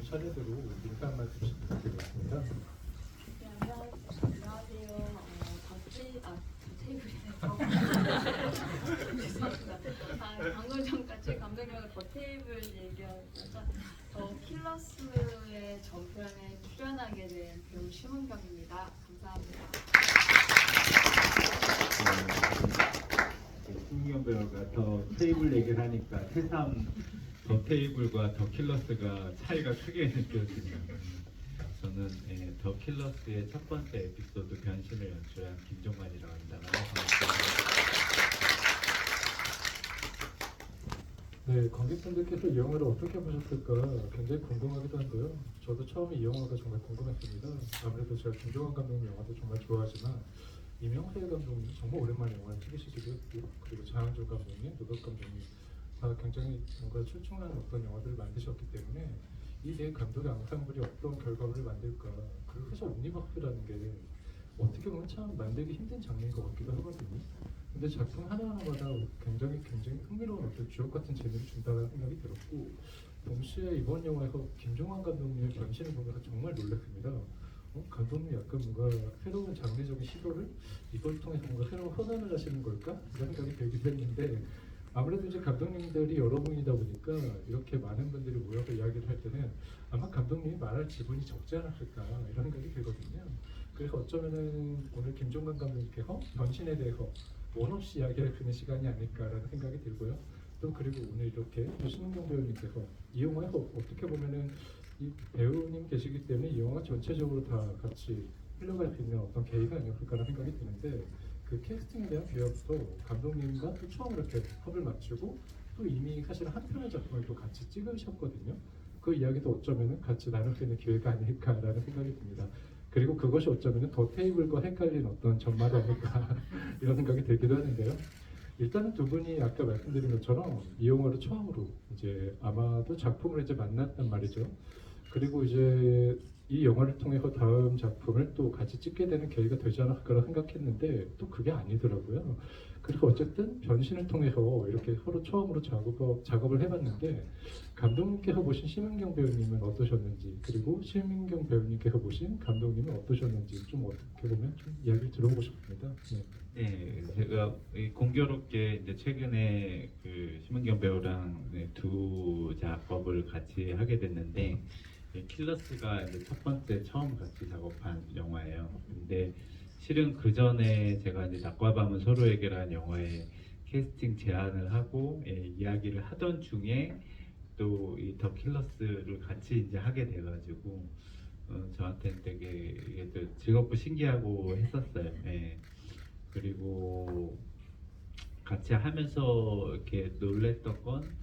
차례대로 인사 한 말씀씩 부탁드리겠습니다. 네, 안녕하세요. 죄송합니다. 방금 전까지 감독님과 더 테이블 얘기하다가 더 킬러스의 전편에 출연하게 된 배우 심은경입니다. 감사합니다. 심은경 배우가 더 테이블 얘기를 하니까 새삼 더 테이블과 더 킬러스가 차이가 크게 느껴지네요. 저는 더 킬러스의 첫 번째 에피소드 변신을 연출한 김종관이라고 합니다. 네, 관객분들께서 이 영화를 어떻게 보셨을까 굉장히 궁금하기도 한데요. 저도 처음에 이 영화가 정말 궁금했습니다. 아무래도 제가 김종관 감독님 영화도 정말 좋아하지만 이명세 감독님 정말 오랜만에 영화를 찍으시기도 했고, 그리고 장항준 감독님, 노덕 감독님 다 굉장히 뭔가 출중한 어떤 영화들을 만드셨기 때문에 이 네 감독의 앙상블이 어떤 결과물을 만들까, 그리고 사실 옴니버스라는 게 어떻게 보면 참 만들기 힘든 장르인 것 같기도 하거든요. 근데 작품 하나하나마다 굉장히 흥미로운 어떤 주옥 같은 재미를 준다는 생각이 들었고, 동시에 이번 영화에서 김종환 감독님의 변신을 보면서 정말 놀랐습니다. 감독님 약간 뭔가 새로운 장르적인 시도를 이걸 통해서 뭔가 새로운 선언을 하시는 걸까? 이런 생각이 들기도 했는데, 아무래도 이제 감독님들이 여러 분이다 보니까 이렇게 많은 분들이 모여서 이야기를 할 때는 아마 감독님이 말할 지분이 적지 않았을까 이런 생각이 들거든요. 그래서 어쩌면은 오늘 김종관 감독님께서 변신에 대해서 원 없이 이야기할 수 있는 시간이 아닐까라는 생각이 들고요. 또 그리고 오늘 이렇게 심은경 배우님께서 이 영화에서 어떻게 보면은 이 배우님 계시기 때문에 이 영화 전체적으로 다 같이 흘러갈 수 있는 어떤 계기가 아니었을까라는 생각이 드는데, 그 캐스팅에 대한 기여부터 감독님과 또 처음 이렇게 합을 맞추고 또 이미 사실 한 편의 작품을 또 같이 찍으셨거든요. 그 이야기도 어쩌면은 같이 나눌 수 있는 기회가 아닐까라는 생각이 듭니다. 그리고 그것이 어쩌면은 더 테이블과 헷갈린 어떤 전말이 아닐까 이런 생각이 들기도 하는데요. 일단은 두 분이 아까 말씀드린 것처럼 이 영화를 처음으로 이제 아마도 작품을 이제 만났단 말이죠. 그리고 이제 이 영화를 통해서 다음 작품을 또 같이 찍게 되는 계기가 되지 않을까 생각했는데 또 그게 아니더라고요. 그래서 어쨌든 변신을 통해서 이렇게 서로 처음으로 작업을 해봤는데, 감독님께서 보신 심은경 배우님은 어떠셨는지, 그리고 심은경 배우님께서 보신 감독님은 어떠셨는지 좀 어떻게 보면 좀 이야기를 들어보고 싶습니다. 네. 네, 제가 공교롭게 이제 최근에 그 심은경 배우랑 두 작업을 같이 하게 됐는데, 킬러스가 이제 첫 번째 처음 같이 작업한 영화예요. 근데 실은 그 전에 제가 이제 낮과 밤은 서로에게라는 영화에 캐스팅 제안을 하고 이야기를 하던 중에 또 이 더 킬러스를 같이 이제 하게 돼가지고 저한테는 되게 이게 또 즐겁고 신기하고 했었어요. 예. 그리고 같이 하면서 이렇게 놀랬던 건,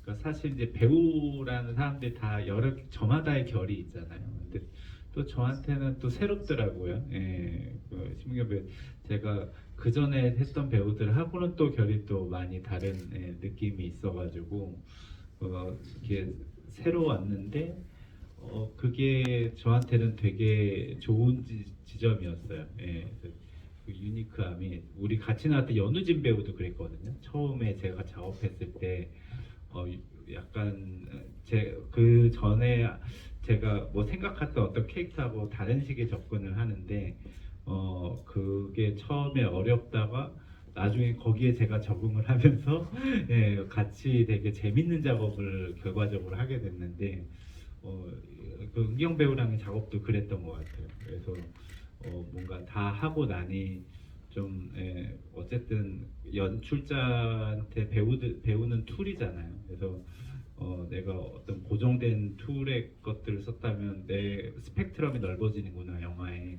그러니까 사실 이제 배우라는 사람들이 다 여러 저마다의 결이 있잖아요. 근데 또 저한테는 또 새롭더라고요. 예, 그 심은경 배우, 제가 그 전에 했던 배우들하고는 또 결이 또 많이 다른 느낌이 있어가지고 이렇게 새로웠는데 그게 저한테는 되게 좋은 지점이었어요. 예, 그 유니크함이, 우리 같이 나왔던 연우진 배우도 그랬거든요. 처음에 제가 작업했을 때 약간 제 그 전에 제가 뭐 생각했던 어떤 캐릭터하고 다른 식의 접근을 하는데 그게 처음에 어렵다가 나중에 거기에 제가 적응을 하면서 예, 같이 되게 재밌는 작업을 결과적으로 하게 됐는데 그 은경 배우랑의 작업도 그랬던 것 같아요. 그래서 뭔가 다 하고 나니 좀 어쨌든 연출자한테 배우는 툴이잖아요. 그래서 내가 어떤 고정된 툴의 것들을 썼다면 내 스펙트럼이 넓어지는구나 영화에.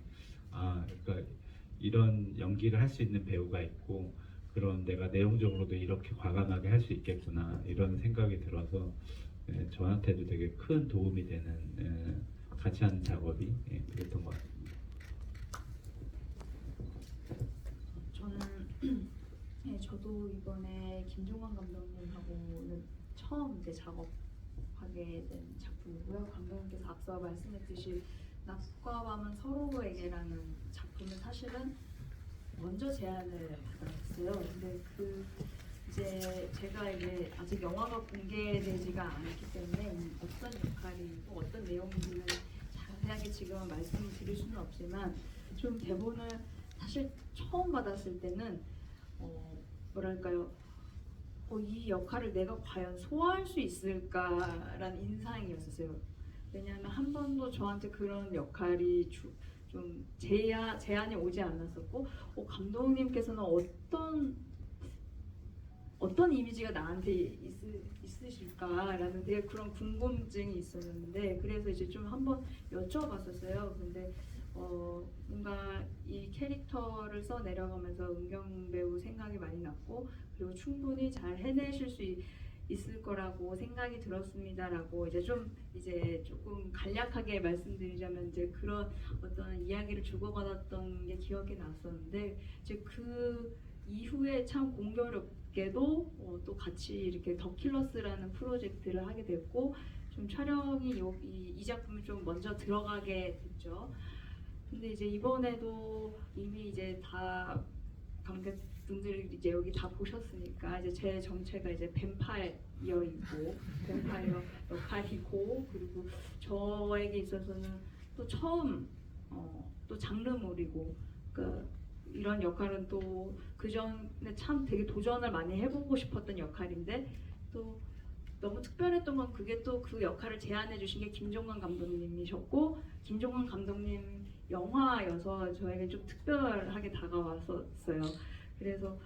그러니까 이런 연기를 할 수 있는 배우가 있고, 그런 내가 내용적으로도 이렇게 과감하게 할 수 있겠구나 이런 생각이 들어서 저한테도 되게 큰 도움이 되는 같이 하는 작업이 그랬던 것 같습니다. 저는 네, 저도 이번에 김종환 감독님하고는 처음 이제 작업하게 된 작품이고요. 감독님께서 앞서 말씀했듯이 낮과 밤은 서로에게라는 작품은 사실은 먼저 제안을 받았어요. 근데 그 이제 제가 이제 아직 영화가 공개되지가 않았기 때문에 어떤 역할이고 어떤 내용인지는 자세하게 지금은 말씀드릴 수는 없지만 좀 대본을 사실 처음 받았을 때는 뭐랄까요, 이 역할을 내가 과연 소화할 수 있을까라는 인상이었어요. 왜냐하면 한 번도 저한테 그런 역할이 좀 제안이 오지 않았었고, 감독님께서는 어떤 이미지가 나한테 있으실까라는 되게 그런 궁금증이 있었는데, 그래서 이제 좀 한번 여쭤봤었어요. 근데 뭔가 이 캐릭터를 써 내려가면서 은경 배우 생각이 많이 났고, 그리고 충분히 잘 해내실 수 있을 거라고 생각이 들었습니다라고 이제 조금 간략하게 말씀드리자면 이제 그런 어떤 이야기를 주고받았던 게 기억이 났었는데, 이제 그 이후에 참 공교롭게도 또 같이 이렇게 더 킬러스라는 프로젝트를 하게 됐고, 좀 촬영이 이 작품이 좀 먼저 들어가게 됐죠. 근데 이제 이번에도 이미 이제 다 관객분들 이제 여기 다 보셨으니까 이제 제 정체가 이제 뱀파이어이고 뱀파이어 역할이고, 그리고 저에게 있어서는 또 처음 또 장르물이고, 그러니까 이런 역할은 또 그전에 참 되게 도전을 많이 해보고 싶었던 역할인데, 또 너무 특별했던 건 그게 또 그 역할을 제안해 주신 게 김종관 감독님이셨고, 김종관 감독님 영화여서 저에게 좀 특별하게 다가왔었어요. 그래서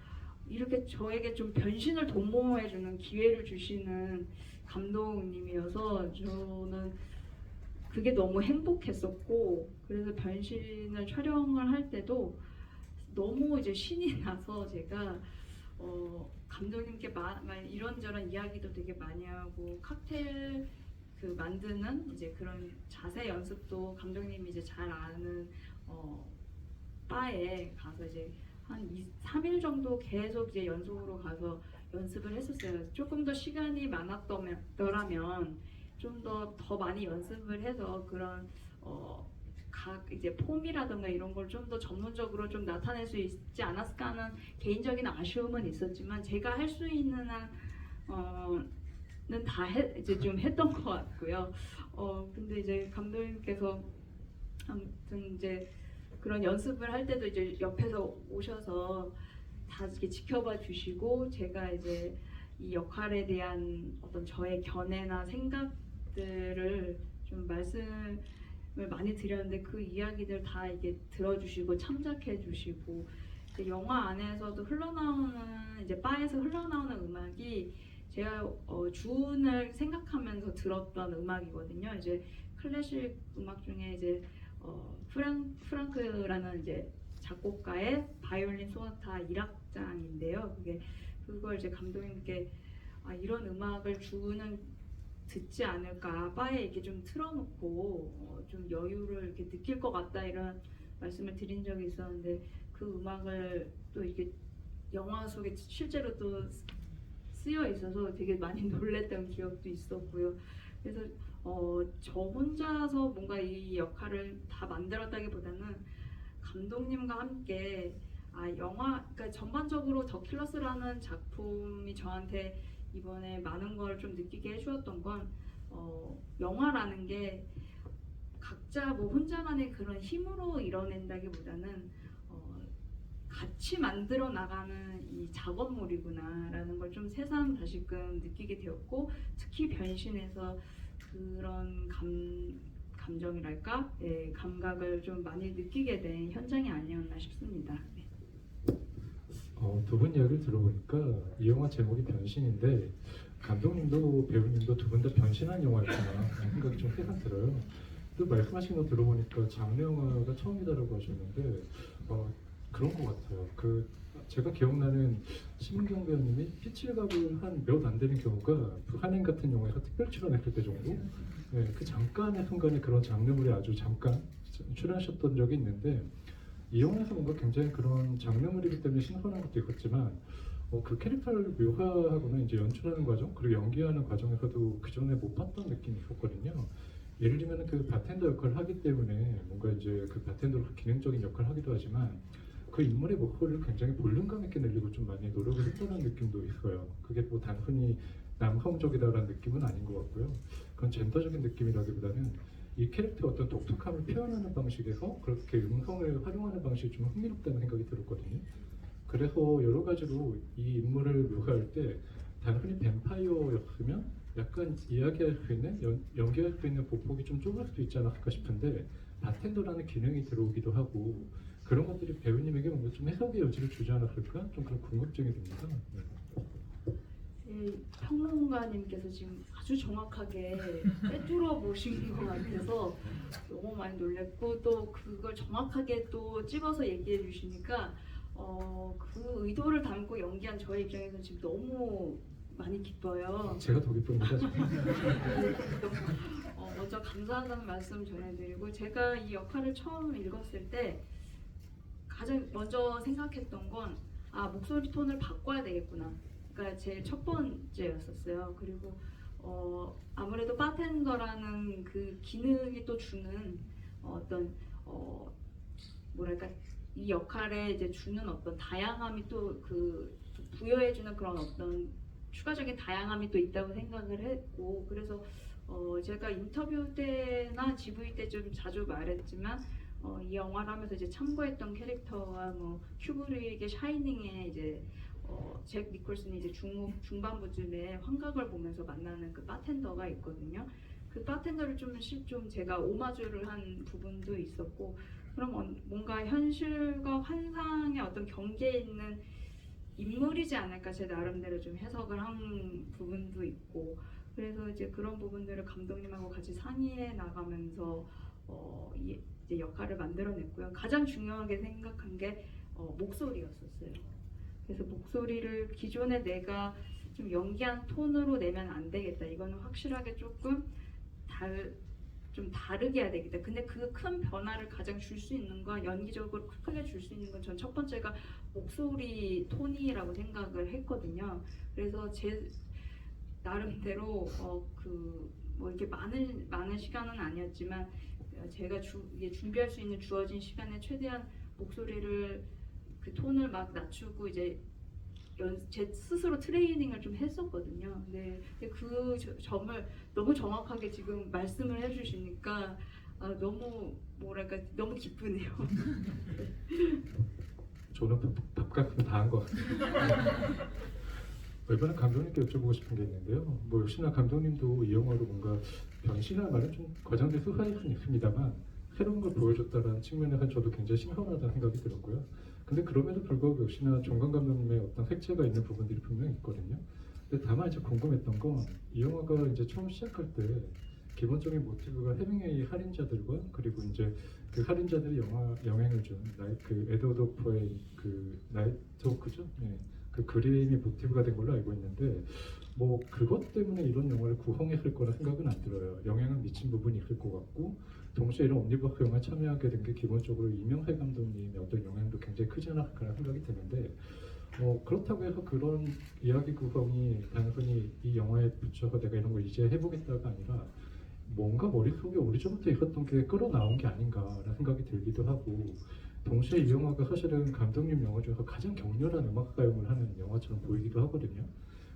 이렇게 저에게 좀 변신을 도모해 주는 기회를 주시는 감독님이어서 저는 그게 너무 행복했었고, 그래서 변신을 촬영을 할 때도 너무 이제 신이 나서 제가 감독님께 이런저런 이야기도 되게 많이 하고, 칵테일 만드는 이제 그런 자세 연습도 감독님이 이제 잘 아는 바에 가서 이제 한 3일 정도 계속 이제 연속으로 가서 연습을 했었어요. 조금 더 시간이 많았더라면 좀 더 많이 연습을 해서 그런 각 이제 폼이라든가 이런 걸 좀 더 전문적으로 좀 나타낼 수 있지 않았을까 하는 개인적인 아쉬움은 있었지만, 제가 할 수 있는 한은 다 이제 좀 했던 것 같고요. 근데 이제 감독님께서 아무튼 이제 그런 연습을 할 때도 이제 옆에서 오셔서 다 이렇게 지켜봐 주시고, 제가 이제 이 역할에 대한 어떤 저의 견해나 생각들을 좀 말씀을 많이 드렸는데, 그 이야기들 다 이게 들어주시고 참작해 주시고, 영화 안에서도 흘러나오는 이제 바에서 흘러나오는 음악이 제가 주운을 생각하면서 들었던 음악이거든요. 이제 클래식 음악 중에 이제 프랑크라는 이제 작곡가의 바이올린 소나타 1악장인데요. 그걸 이제 감독님께 이런 음악을 주는 듣지 않을까, 바에 이렇게 좀 틀어놓고 좀 여유를 이렇게 느낄 것 같다, 이런 말씀을 드린 적이 있었는데, 그 음악을 또 이렇게 영화 속에 실제로 또 쓰여 있어서 되게 많이 놀랬던 기억도 있었고요. 그래서 저 혼자서 뭔가 이 역할을 다 만들었다기보다는 감독님과 함께 그러니까 전반적으로 더 킬러스라는 작품이 저한테 이번에 많은 걸 좀 느끼게 해주었던 건, 영화라는 게 각자 뭐 혼자만의 그런 힘으로 이뤄낸다기보다는 같이 만들어 나가는 이 작업물이구나라는 걸 좀 새삼 다시금 느끼게 되었고, 특히 변신해서 그런 감정이랄까, 감각을 좀 많이 느끼게 된 현장이 아니었나 싶습니다. 네. 두 분 이야기를 들어보니까 이 영화 제목이 변신인데, 감독님도 배우님도 두 분 다 변신한 영화였구나 생각이 좀 새삼 들어요. 또 말씀하신 거 들어보니까 장르 영화가 처음이다라고 하셨는데 그런 것 같아요. 제가 기억나는 심은경 배우님이 피칠갑을 한 몇 안 되는 경우가 한행 같은 영화에서 특별 출연했을 때 정도, 그 잠깐의 순간에 그런 장르물에 아주 잠깐 출연하셨던 적이 있는데, 이 영화에서 뭔가 굉장히 그런 장르물이기 때문에 신선한 것도 있었지만, 그 캐릭터를 묘사하거나 이제 연출하는 과정, 그리고 연기하는 과정에서도 그 전에 못 봤던 느낌이 있었거든요. 예를 들면 그 바텐더 역할을 하기 때문에 뭔가 이제 그 바텐더로 기능적인 역할을 하기도 하지만, 그 인물의 목소리를 굉장히 볼륨감 있게 내려고 좀 많이 노력을 했다는 느낌도 있어요. 그게 뭐 단순히 남성적이다라는 느낌은 아닌 것 같고요. 그건 젠더적인 느낌이라기보다는 이 캐릭터의 어떤 독특함을 표현하는 방식에서 그렇게 음성을 활용하는 방식이 좀 흥미롭다는 생각이 들었거든요. 그래서 여러 가지로 이 인물을 묘사할 때 단순히 뱀파이어였으면 약간 이야기할 수 있는 연기할 수 있는 보폭이 좀 좁을 수도 있지 않았을까 싶은데 바텐더라는 기능이 들어오기도 하고 그런 것들이 배우님에게 뭔가 좀 해석의 여지를 주지 않았을까 좀 그런 궁금증이 듭니다. 네. 평론가님께서 지금 아주 정확하게 꿰뚫어 보신 것 같아서 너무 많이 놀랬고 또 그걸 정확하게 또 찝어서 얘기해 주시니까 그 의도를 담고 연기한 저의 입장에서 지금 너무 많이 기뻐요. 제가 더 기쁩니다. 지금. 먼저 감사하다는 말씀 전해드리고 제가 이 역할을 처음 읽었을 때 가장 먼저 생각했던 건 목소리 톤을 바꿔야 되겠구나. 그러니까 제일 첫 번째였었어요. 그리고 아무래도 바텐더라는 그 기능이 또 주는 어떤 뭐랄까 이 역할에 이제 주는 어떤 다양함이 또 그 부여해주는 그런 어떤 추가적인 다양함이 또 있다고 생각을 했고 그래서 제가 인터뷰 때나 GV 때 좀 자주 말했지만 이 영화를 하면서 이제 참고했던 캐릭터와 뭐 큐브릭의 샤이닝에 이제 잭 니콜슨이 이제 중반부쯤에 환각을 보면서 만나는 그 바텐더가 있거든요. 그 바텐더를 좀 제가 오마주를 한 부분도 있었고 그럼 뭔가 현실과 환상의 어떤 경계에 있는 인물이지 않을까 제 나름대로 좀 해석을 한 부분도 있고 그래서 이제 그런 부분들을 감독님하고 같이 상의해 나가면서 이제 역할을 만들어냈고요. 가장 중요하게 생각한 게 목소리였었어요. 그래서 목소리를 기존에 내가 좀 연기한 톤으로 내면 안 되겠다. 이거는 확실하게 조금 좀 다르게 해야 되겠다. 근데 그 큰 변화를 가장 줄 수 있는 건 연기적으로 크게 줄 수 있는 건 전 첫 번째가 목소리 톤이라고 생각을 했거든요. 그래서 제 나름대로 뭐 이렇게 많은 시간은 아니었지만 제가 이게 준비할 수 있는 주어진 시간에 최대한 목소리를 그 톤을 막 낮추고 이제 제 스스로 트레이닝을 좀 했었거든요. 근데 그 점을 너무 정확하게 지금 말씀을 해주시니까 너무 뭐랄까 너무 기쁘네요. 저는 밥값은 다 한 것 같아요. 이번에 감독님께 여쭤보고 싶은 게 있는데요. 뭐 역시나 감독님도 이 영화로 뭔가 변신할 말은 좀 과장돼 수사일 수는 있습니다만 새로운 걸 보여줬다는 측면에서 저도 굉장히 신선하다는 생각이 들었고요. 근데 그럼에도 불구하고 역시나 종강 감독님의 어떤 색채가 있는 부분들이 분명히 있거든요. 근데 다만 이제 궁금했던 건 이 영화가 이제 처음 시작할 때 기본적인 모티브가 해밍웨이 살인자들과 그리고 이제 그 살인자들이 영향을 준 그 에드워드 호퍼의 그 나이트워크죠. 네. 그 그림이 모티브가 된 걸로 알고 있는데 뭐 그것 때문에 이런 영화를 구성했을 거라 생각은 안 들어요. 영향을 미친 부분이 있을 것 같고 동시에 이런 옴니버스 영화에 참여하게 된 게 기본적으로 이명세 감독님의 어떤 영향도 굉장히 크지 않았을까 생각이 드는데 그렇다고 해서 그런 이야기 구성이 단순히 이 영화에 붙여서 내가 이런 걸 이제 해보겠다가 아니라 뭔가 머릿속에 오래전부터 있었던 게 끌어나온 게 아닌가라는 생각이 들기도 하고 동시에 이 영화가 사실은 감독님 영화 중에서 가장 격렬한 음악 사용을 하는 영화처럼 보이기도 하거든요.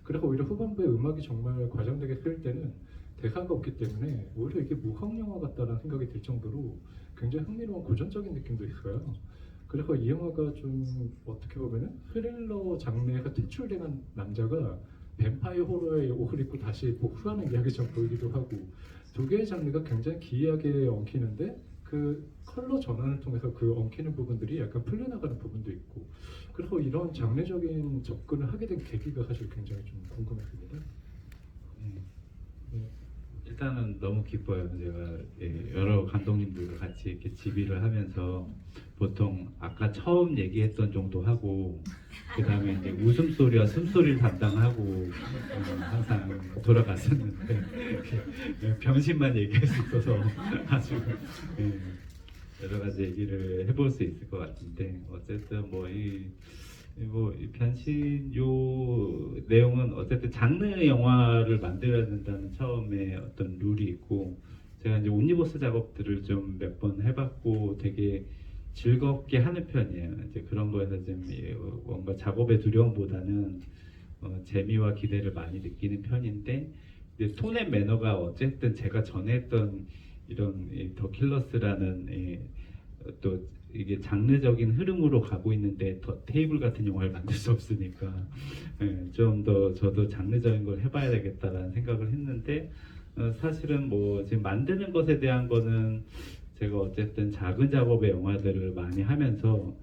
그래서 오히려 후반부에 음악이 정말 과장되게 쓸 때는 대사가 없기 때문에 오히려 이게 모험 영화 같다는 생각이 들 정도로 굉장히 흥미로운 고전적인 느낌도 있어요. 그래서 이 영화가 좀 어떻게 보면은 스릴러 장르에서 퇴출된 남자가 뱀파이어 호러의 옷을 입고 다시 복수하는 이야기처럼 보이기도 하고 두 개의 장르가 굉장히 기이하게 엉키는데 그 컬러 전환을 통해서 그 엉키는 부분들이 약간 풀려나가는 부분도 있고 그래서 이런 장르적인 접근을 하게 된 계기가 사실 굉장히 좀 궁금했습니다. 네. 일단은 너무 기뻐요. 제가 여러 감독님들과 같이 이렇게 지휘를 하면서 보통 아까 처음 얘기했던 정도 하고 그 다음에 이제 웃음소리와 숨소리를 담당하고 항상 돌아갔었는데 병신만 얘기할 수 있어서 아주 여러 가지 얘기를 해볼 수 있을 것 같은데 어쨌든 이 변신 요 내용은 어쨌든 장르 영화를 만들어야 된다는 처음에 어떤 룰이 있고 제가 이제 옴니버스 작업들을 좀 몇 번 해봤고 되게 즐겁게 하는 편이에요. 이제 그런 거에서 좀 뭔가 작업의 두려움보다는 재미와 기대를 많이 느끼는 편인데, 이제 톤앤 매너가 어쨌든 제가 전에 했던 이런 더 킬러스라는 또 이게 장르적인 흐름으로 가고 있는데 더 테이블 같은 영화를 만들 수 없으니까 좀 더 저도 장르적인 걸 해봐야 되겠다라는 생각을 했는데, 사실은 뭐 지금 만드는 것에 대한 거는 제가 어쨌든 작은 작업의 영화들을 많이 하면서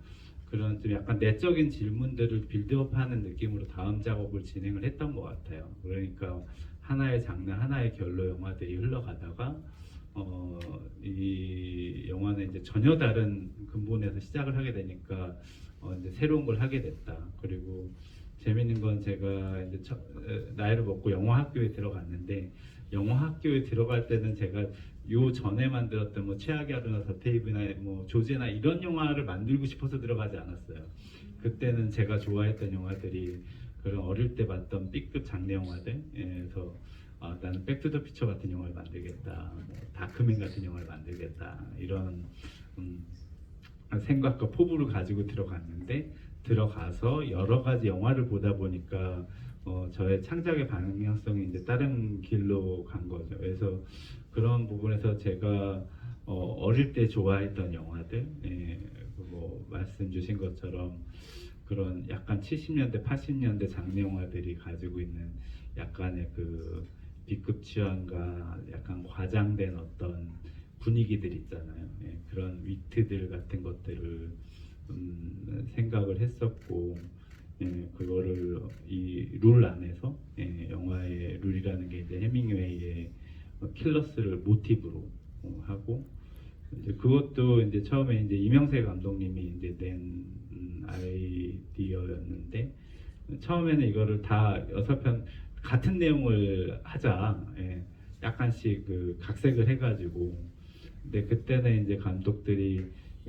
그런 좀 약간 내적인 질문들을 빌드업하는 느낌으로 다음 작업을 진행을 했던 것 같아요. 그러니까 하나의 장르, 하나의 결로 영화들이 흘러가다가 이 영화는 이제 전혀 다른 근본에서 시작을 하게 되니까 이제 새로운 걸 하게 됐다. 그리고 재밌는 건 제가 이제 나이를 먹고 영화 학교에 들어갔는데, 영화 학교에 들어갈 때는 제가 요 전에 만들었던 뭐 최악의 하루나 더테이브나 뭐 조제나 이런 영화를 만들고 싶어서 들어가지 않았어요. 그때는 제가 좋아했던 영화들이 그런 어릴 때 봤던 B급 장르 영화들에서 나는 백투더피처 같은 영화를 만들겠다, 뭐 다크맨 같은 영화를 만들겠다, 이런 생각과 포부를 가지고 들어갔는데, 들어가서 여러 가지 영화를 보다 보니까 저의 창작의 방향성이 이제 다른 길로 간 거죠. 그래서 그런 부분에서 제가 어릴 때 좋아했던 영화들, 뭐 말씀 주신 것처럼 그런 약간 70년대, 80년대 장르 영화들이 가지고 있는 약간의 그 B급 취향과 약간 과장된 어떤 분위기들 있잖아요. 그런 위트들 같은 것들을 생각을 했었고, 그거를 이 룰 안에서 영화의 룰이라는 게 이제 해밍웨이의 킬러스를 모티브로 하고, 이제 그것도 이제 처음에 이제 이명세 감독님이 이제 낸 아이디어였는데, 처음에는 이거를 다 6편 같은 내용을 하자, 약간씩 그 각색을 해가지고. 근데 그때는 이제 감독들이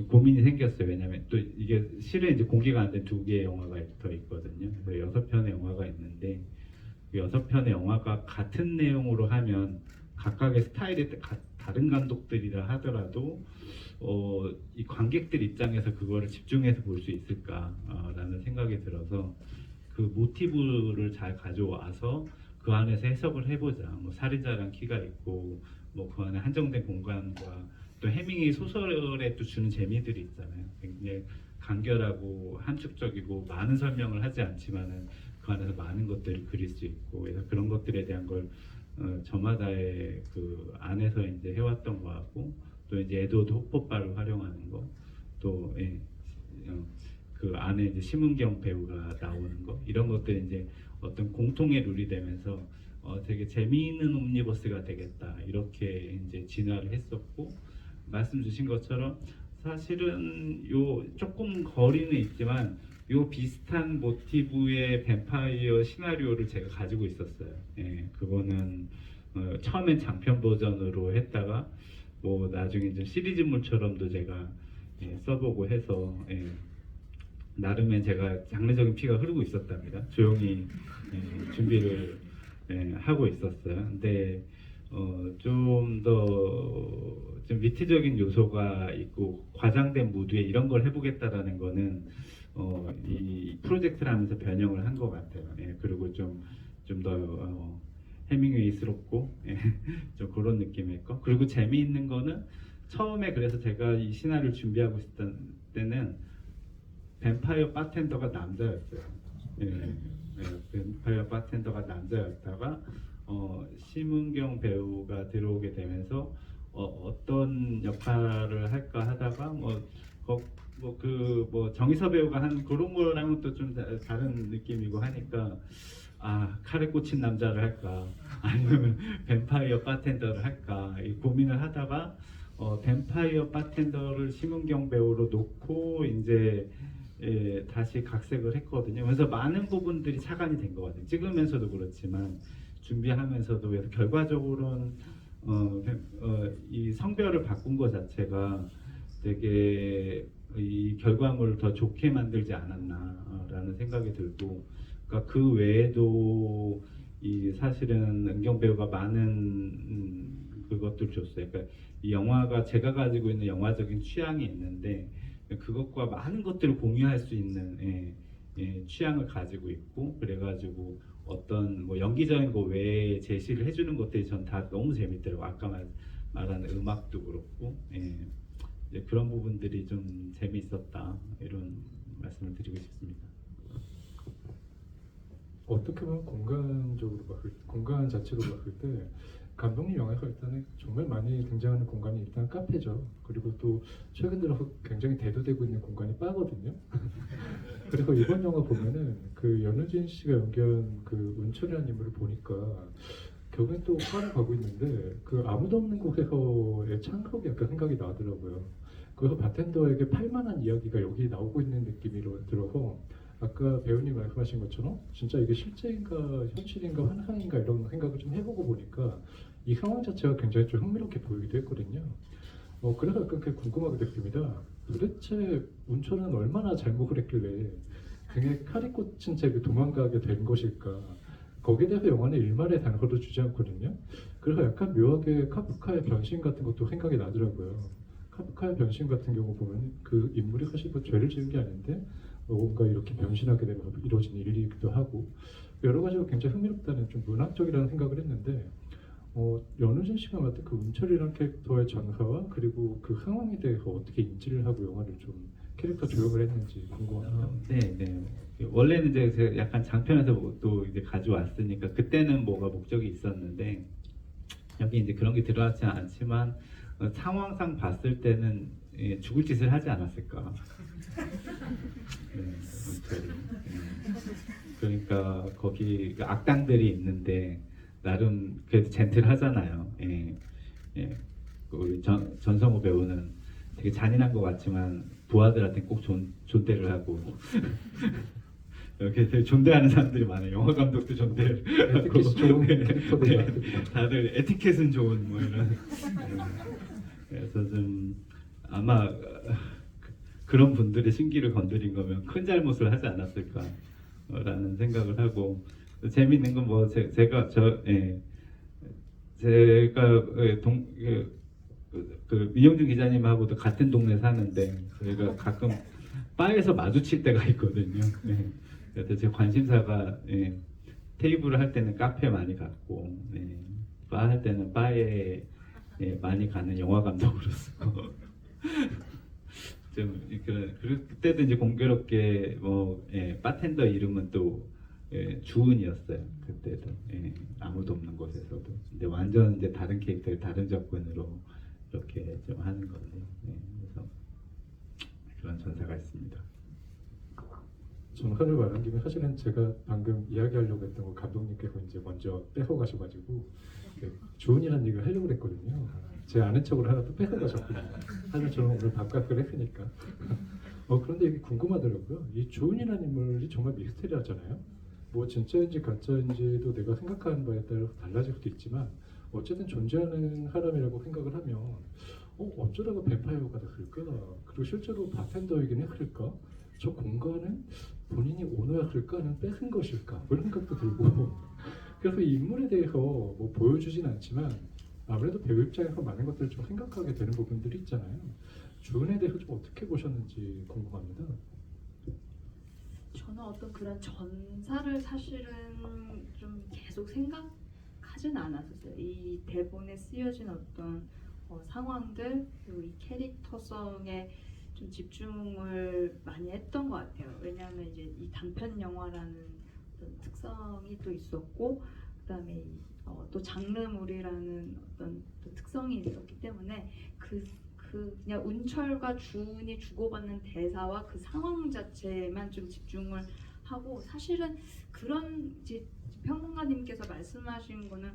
고민이 생겼어요. 왜냐면 또 이게 실은 이제 공개가 안 된 2개의 영화가 더 있거든요. 그래서 6편의 영화가 있는데, 그 6편의 영화가 같은 내용으로 하면 각각의 스타일이 다른 감독들이라 하더라도 이 관객들 입장에서 그거를 집중해서 볼 수 있을까라는 생각이 들어서, 그 모티브를 잘 가져와서 그 안에서 해석을 해보자. 뭐 살인자랑 키가 있고, 뭐 그 안에 한정된 공간과 또 해밍이 소설에 또 주는 재미들이 있잖아요. 굉장히 간결하고 함축적이고 많은 설명을 하지 않지만은 그 안에서 많은 것들을 그릴 수 있고, 그래서 그런 것들에 대한 걸 저마다의 그 안에서 이제 해왔던 거 같고, 또 이제 에드워드 호퍼바를 활용하는 거, 또 그 안에 이제 심은경 배우가 나오는 거, 이런 것들이 이제 어떤 공통의 룰이 되면서 되게 재미있는 옴니버스가 되겠다, 이렇게 이제 진화를 했었고, 말씀 주신 것처럼 사실은 요 조금 거리는 있지만 요 비슷한 모티브의 뱀파이어 시나리오를 제가 가지고 있었어요. 그거는 처음엔 장편 버전으로 했다가 뭐 나중에 좀 시리즈물처럼도 제가 써보고 해서 나름의 제가 장르적인 피가 흐르고 있었답니다. 조용히 준비를 하고 있었어요. 근데 좀 더 좀 위트적인 요소가 있고 과장된 무드에 이런 걸 해보겠다라는 거는 이 프로젝트를 하면서 변형을 한 것 같아요. 그리고 좀 더 해밍웨이스럽고 좀 그런 느낌의 거. 그리고 재미있는 거는 처음에, 그래서 제가 이 시나리오를 준비하고 있었던 때는 뱀파이어 바텐더가 남자였어요. 뱀파이어 바텐더가 남자였다가 심은경 배우가 들어오게 되면서 어떤 역할을 할까 하다가 정희서 배우가 한 그런 거랑은 또 좀 다른 느낌이고 하니까, 칼에 꽂힌 남자를 할까 아니면 뱀파이어 바텐더를 할까 이 고민을 하다가 뱀파이어 바텐더를 심은경 배우로 놓고 이제 다시 각색을 했거든요. 그래서 많은 부분들이 착안이 된 것 같아요. 찍으면서도 그렇지만 준비하면서도. 그래서 결과적으로는 이 성별을 바꾼 것 자체가 되게 이 결과물을 더 좋게 만들지 않았나라는 생각이 들고, 그러니까 그 외에도 이 사실은 은경 배우가 많은 그것들 줬어요. 그러니까 이 영화가 제가 가지고 있는 영화적인 취향이 있는데, 그것과 많은 것들을 공유할 수 있는 취향을 가지고 있고 그래가지고 어떤 뭐 연기적인 거 외에 제시를 해주는 것들이 전 다 너무 재밌더라고. 아까 말한 음악도 그렇고 이제 그런 부분들이 좀 재밌었다 이런 말씀을 드리고 싶습니다. 어떻게 보면 공간 자체로 봤을 때 감독님 영화에서 일단은 정말 많이 등장하는 공간이 일단 카페죠. 그리고 또 최근 들어서 굉장히 대두되고 있는 공간이 바거든요. 그래서 이번 영화 보면은 그 연우진 씨가 연기한 그 은철이라는 인물을 보니까 결국엔 또 바를 가고 있는데 그 아무도 없는 곳에서의 창석이 약간 생각이 나더라고요. 그래서 바텐더에게 팔만한 이야기가 여기 나오고 있는 느낌이 들어서 아까 배우님 말씀하신 것처럼 진짜 이게 실제인가 현실인가 환상인가 이런 생각을 좀 해보고 보니까 이 상황 자체가 굉장히 좀 흥미롭게 보이기도 했거든요. 그래서 약간 그게 궁금하게 됐습니다. 도대체 운철은 얼마나 잘못을 했길래 등에 칼이 꽂힌 채 도망가게 된 것일까? 거기에 대해서 영화는 일말의 단서도 주지 않거든요. 그래서 약간 묘하게 카프카의 변신 같은 것도 생각이 나더라고요. 카프카의 변신 같은 경우 보면 그 인물이 사실 뭐 죄를 지은 게 아닌데 뭔가 이렇게 변신하게 되면서 이루어진 일이기도 하고 여러 가지로 굉장히 흥미롭다는 좀 문학적이라는 생각을 했는데 연우진 씨가 맡은 그 운철이라는 캐릭터의 전사와 그리고 그 상황에 대해서 어떻게 인지를 하고 영화를 좀 캐릭터 조형을 했는지 궁금합니다. 네. 원래는 이제 제가 약간 장편에서 또 이제 가져왔으니까 그때는 뭐가 목적이 있었는데 여기 이제 그런 게 들어가지 않지만 상황상 봤을 때는 죽을 짓을 하지 않았을까. 그러니까 거기 악당들이 있는데 나름 그래도 젠틀하잖아요. 우리 전성우 배우는 되게 잔인한 것 같지만 부하들한테 꼭 존대를 하고 이렇게 되게 존대하는 사람들이 많아요. 영화 감독도 존대를 하고 에티켓이 좋은 캐릭터들이 많습니다. 다들 에티켓은 좋은 뭐 이런. 그래서 좀 아마 그런 분들의 심기를 건드린 거면 큰 잘못을 하지 않았을까라는 생각을 하고 재밌는 건 뭐 제가 민영준 기자님하고도 같은 동네 사는데 저희가 가끔 바에서 마주칠 때가 있거든요. 그래서 제 관심사가 테이블을 할 때는 카페 많이 갔고 바 할 때는 바에 많이 가는 영화 감독으로서 좀 그때도 이제 공교롭게 바텐더 이름은 또 주은이었어요. 그때도 아무도 없는 곳에서도 근데 완전 이제 다른 캐릭터의 다른 접근으로 이렇게 좀 하는 건데 그래서 그런 전사가 있습니다. 전화를 말한 김에 사실은 제가 방금 이야기하려고 했던 거 감독님께서 이제 먼저 뺏어가셔가지고 주은이라는 얘기를 하려고 했거든요. 제 아는 척을 하나 또 뺏어가셨거든요. 하지만 저는 오늘 밥값을 했으니까. 그런데 이게 궁금하더라고요. 이 주은이라는 인물이 정말 미스테리하잖아요. 뭐 진짜인지 가짜인지도 내가 생각하는 바에 따라서 달라질 수도 있지만 어쨌든 존재하는 사람이라고 생각을 하면 어쩌다가 뱀파이어가 됐을까? 그리고 실제로 바텐더이긴 했을까? 저 공간은 본인이 오너였을까? 아니면 뺏은 것일까? 그런 생각도 들고 그래서 이 인물에 대해서 뭐 보여주진 않지만 아무래도 배우 입장에서 많은 것들을 좀 생각하게 되는 부분들이 있잖아요. 주은에 대해서 좀 어떻게 보셨는지 궁금합니다. 저는 어떤 그런 전사를 사실은 좀 계속 생각하진 않았었어요. 이 대본에 쓰여진 어떤 상황들 그리고 이 캐릭터성에 좀 집중을 많이 했던 것 같아요. 왜냐하면 이제 이 단편 영화라는 어떤 특성이 또 있었고 그다음에 또 장르물이라는 어떤 또 특성이 있었기 때문에 그냥 운철과 주은이 주고받는 대사와 그 상황 자체에만 좀 집중을 하고 사실은 그런 이제 평론가님께서 말씀하신 거는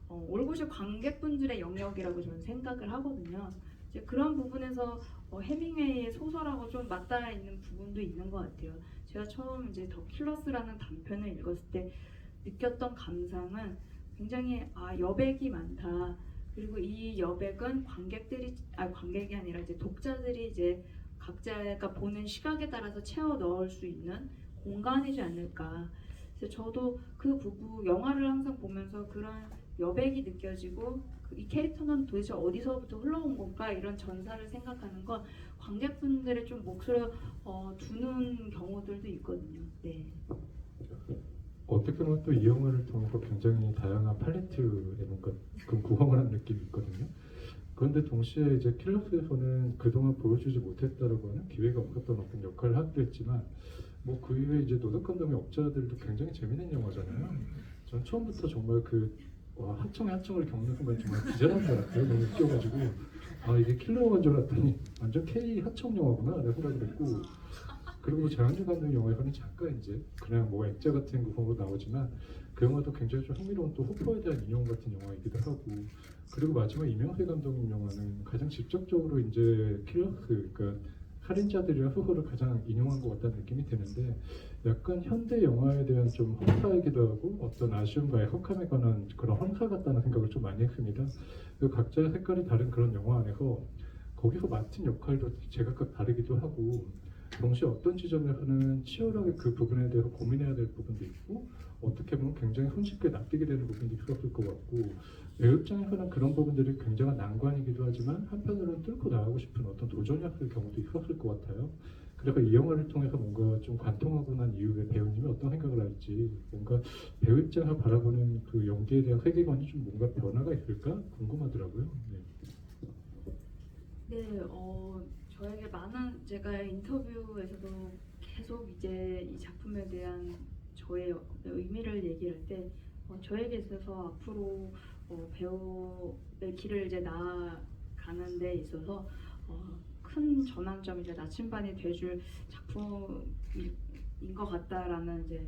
올고시 관객분들의 영역이라고 저는 생각을 하거든요. 이제 그런 부분에서 해밍웨이의 소설하고 좀 맞닿아 있는 부분도 있는 것 같아요. 제가 처음 이제 더 킬러스라는 단편을 읽었을 때 느꼈던 감상은 굉장히 여백이 많다. 그리고 이 여백은 관객이 아니라 이제 독자들이 이제 각자가 보는 시각에 따라서 채워 넣을 수 있는 공간이지 않을까. 그래서 저도 그 부분 영화를 항상 보면서 그런 여백이 느껴지고 이 캐릭터는 도대체 어디서부터 흘러온 건가 이런 전사를 생각하는 건 관객분들의 좀 목소리를 두는 경우들도 있거든요. 네. 어떻게 보면 또 이 영화를 통해서 굉장히 다양한 팔레트에 뭔가 그 구성을 한 느낌이 있거든요. 그런데 동시에 이제 킬러스에서는 그동안 보여주지 못했다라고 하는 기회가 없었던 어떤 역할을 하기도 했지만 뭐 그 이후에 이제 노덕 감독의 업자들도 굉장히 재밌는 영화잖아요. 전 처음부터 정말 하청의 하청을 겪는 순간 정말 기절한 줄 알았어요. 너무 웃겨가지고 아 이게 킬러 영화인 줄 알았더니 완전 K 하청 영화구나 라는 생각을 했고, 그리고 장항준 감독 영화에서는 잠깐 이제 그냥 뭐 액자 같은 구성으로 나오지만 그 영화도 굉장히 좀 흥미로운 또 호퍼에 대한 인용 같은 영화이기도 하고, 그리고 마지막 이명세 감독님 영화는 가장 직접적으로 이제 킬러스 그러니까 살인자들이랑 후보를 가장 인용한 것 같다는 느낌이 드는데, 약간 현대 영화에 대한 좀 헌사이기도 하고 어떤 아쉬움과 애석함에 관한 그런 헌사 같다는 생각을 좀 많이 했습니다. 그리고 각자의 색깔이 다른 그런 영화 안에서 거기서 맡은 역할도 제각각 다르기도 하고, 동시에 어떤 지점에서는 치열하게 그 부분에 대해서 고민해야 될 부분도 있고 어떻게 보면 굉장히 손쉽게 낚이게 되는 부분도 있었을 것 같고, 배우 입장에서는 그런 부분들이 굉장한 난관이기도 하지만 한편으로는 뚫고 나가고 싶은 어떤 도전이었을 경우도 있었을 것 같아요. 그래서 이 영화를 통해서 뭔가 좀 관통하고 난 이후에 배우님이 어떤 생각을 할지, 뭔가 배우 입장에서 바라보는 그 연기에 대한 세계관이 좀 뭔가 변화가 있을까 궁금하더라고요. 네. 네, 저에게 많은 제가 인터뷰에서도 계속 이제 이 작품에 대한 저의 의미를 얘기할 때 저에게 있어서 앞으로 배우의 길을 이제 나아가는 데 있어서 큰 전환점이 이제 나침반이 돼줄 작품인 것 같다라는 이제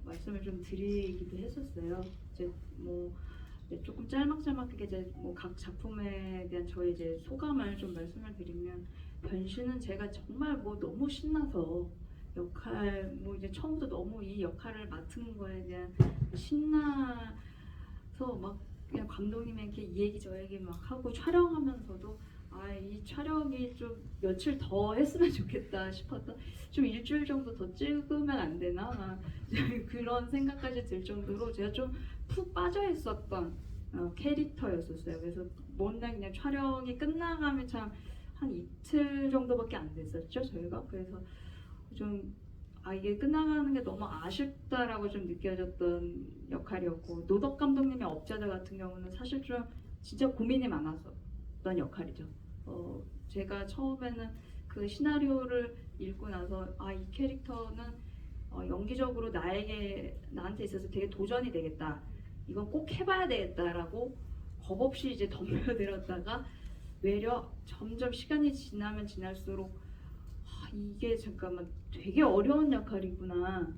말씀을 좀 드리기도 했었어요. 이제 뭐 조금 짤막짤막하게 이제 뭐 각 작품에 대한 저의 이제 소감을 좀 말씀을 드리면, 변신은 제가 정말 뭐 너무 신나서 역할 뭐 이제 처음부터 너무 이 역할을 맡은 거에 대한 신나서 막 그냥 감독님에게 이 얘기 저 얘기 막 하고 촬영하면서도 이 촬영이 좀 며칠 더 했으면 좋겠다 싶었던, 좀 일주일 정도 더 찍으면 안 되나 막 그런 생각까지 들 정도로 제가 좀 푹 빠져 있었던 캐릭터였었어요. 그래서 맨날 그냥 촬영이 끝나가면 참 한 이틀 정도밖에 안 됐었죠 저희가. 그래서 좀 이게 끝나가는 게 너무 아쉽다라고 좀 느껴졌던 역할이었고, 노덕 감독님의 업자들 같은 경우는 사실 좀 진짜 고민이 많았었던 역할이죠. 제가 처음에는 그 시나리오를 읽고 나서 이 캐릭터는 연기적으로 나한테 있어서 되게 도전이 되겠다, 이건 꼭 해봐야 되겠다라고 겁 없이 이제 덤벼들었다가 외려 점점 시간이 지나면 지날수록 이게 잠깐만 되게 어려운 역할이구나.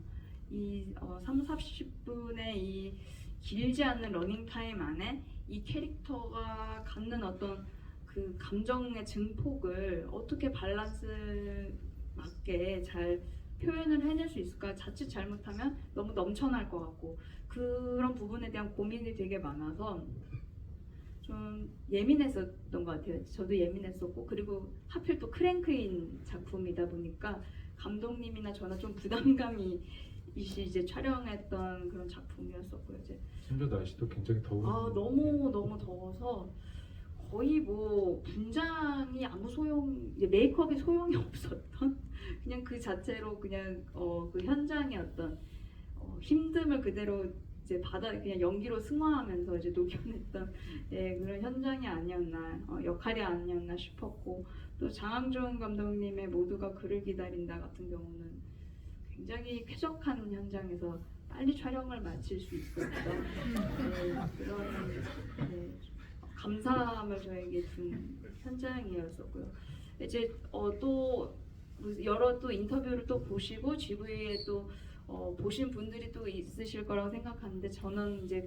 이 30-40분의 이 길지 않은 러닝 타임 안에 이 캐릭터가 갖는 어떤 그 감정의 증폭을 어떻게 밸런스 맞게 잘 표현을 해낼 수 있을까? 자칫 잘못하면 너무 넘쳐날 것 같고, 그런 부분에 대한 고민이 되게 많아서 좀 예민했었던 것 같아요. 저도 예민했었고, 그리고 하필 또 크랭크인 작품이다 보니까 감독님이나 저나 좀 부담감이 이제 촬영했던 그런 작품이었었고요. 이제 심지어 날씨도 굉장히 더운. 너무 더워서 거의 뭐 분장이 이제 메이크업이 소용이 없었던 그냥 그 자체로 그냥 그 현장의 어떤 힘듦을 그대로 이제 그냥 연기로 승화하면서 이제 녹여냈던 그런 현장이 아니었나, 역할이 아니었나 싶었고, 또 장항준 감독님의 모두가 그를 기다린다 같은 경우는 굉장히 쾌적한 현장에서 빨리 촬영을 마칠 수 있었던 그런 감사함을 저에게 준 현장이었었고요. 이제 또 여러 또 인터뷰를 또 보시고 GV에 또 보신 분들이 또 있으실 거라고 생각하는데, 저는 이제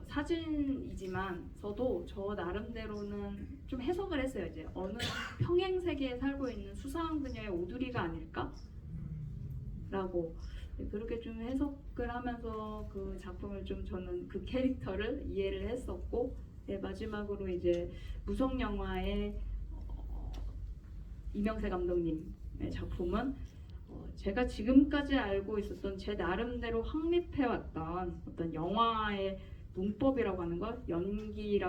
사진이지만서도 저 나름대로는 좀 해석을 했어요. 이제 어느 평행 세계에 살고 있는 수상한 그녀의 오두리가 아닐까라고 그렇게 좀 해석을 하면서 그 작품을 좀 저는 그 캐릭터를 이해를 했었고, 마지막으로 이제 무성 영화의 이명세 감독님의 작품은 제가 지금까지 알고 있었던 제 나름대로 확립해왔던 어떤 영화의 문법이라고 하는 것, 연기의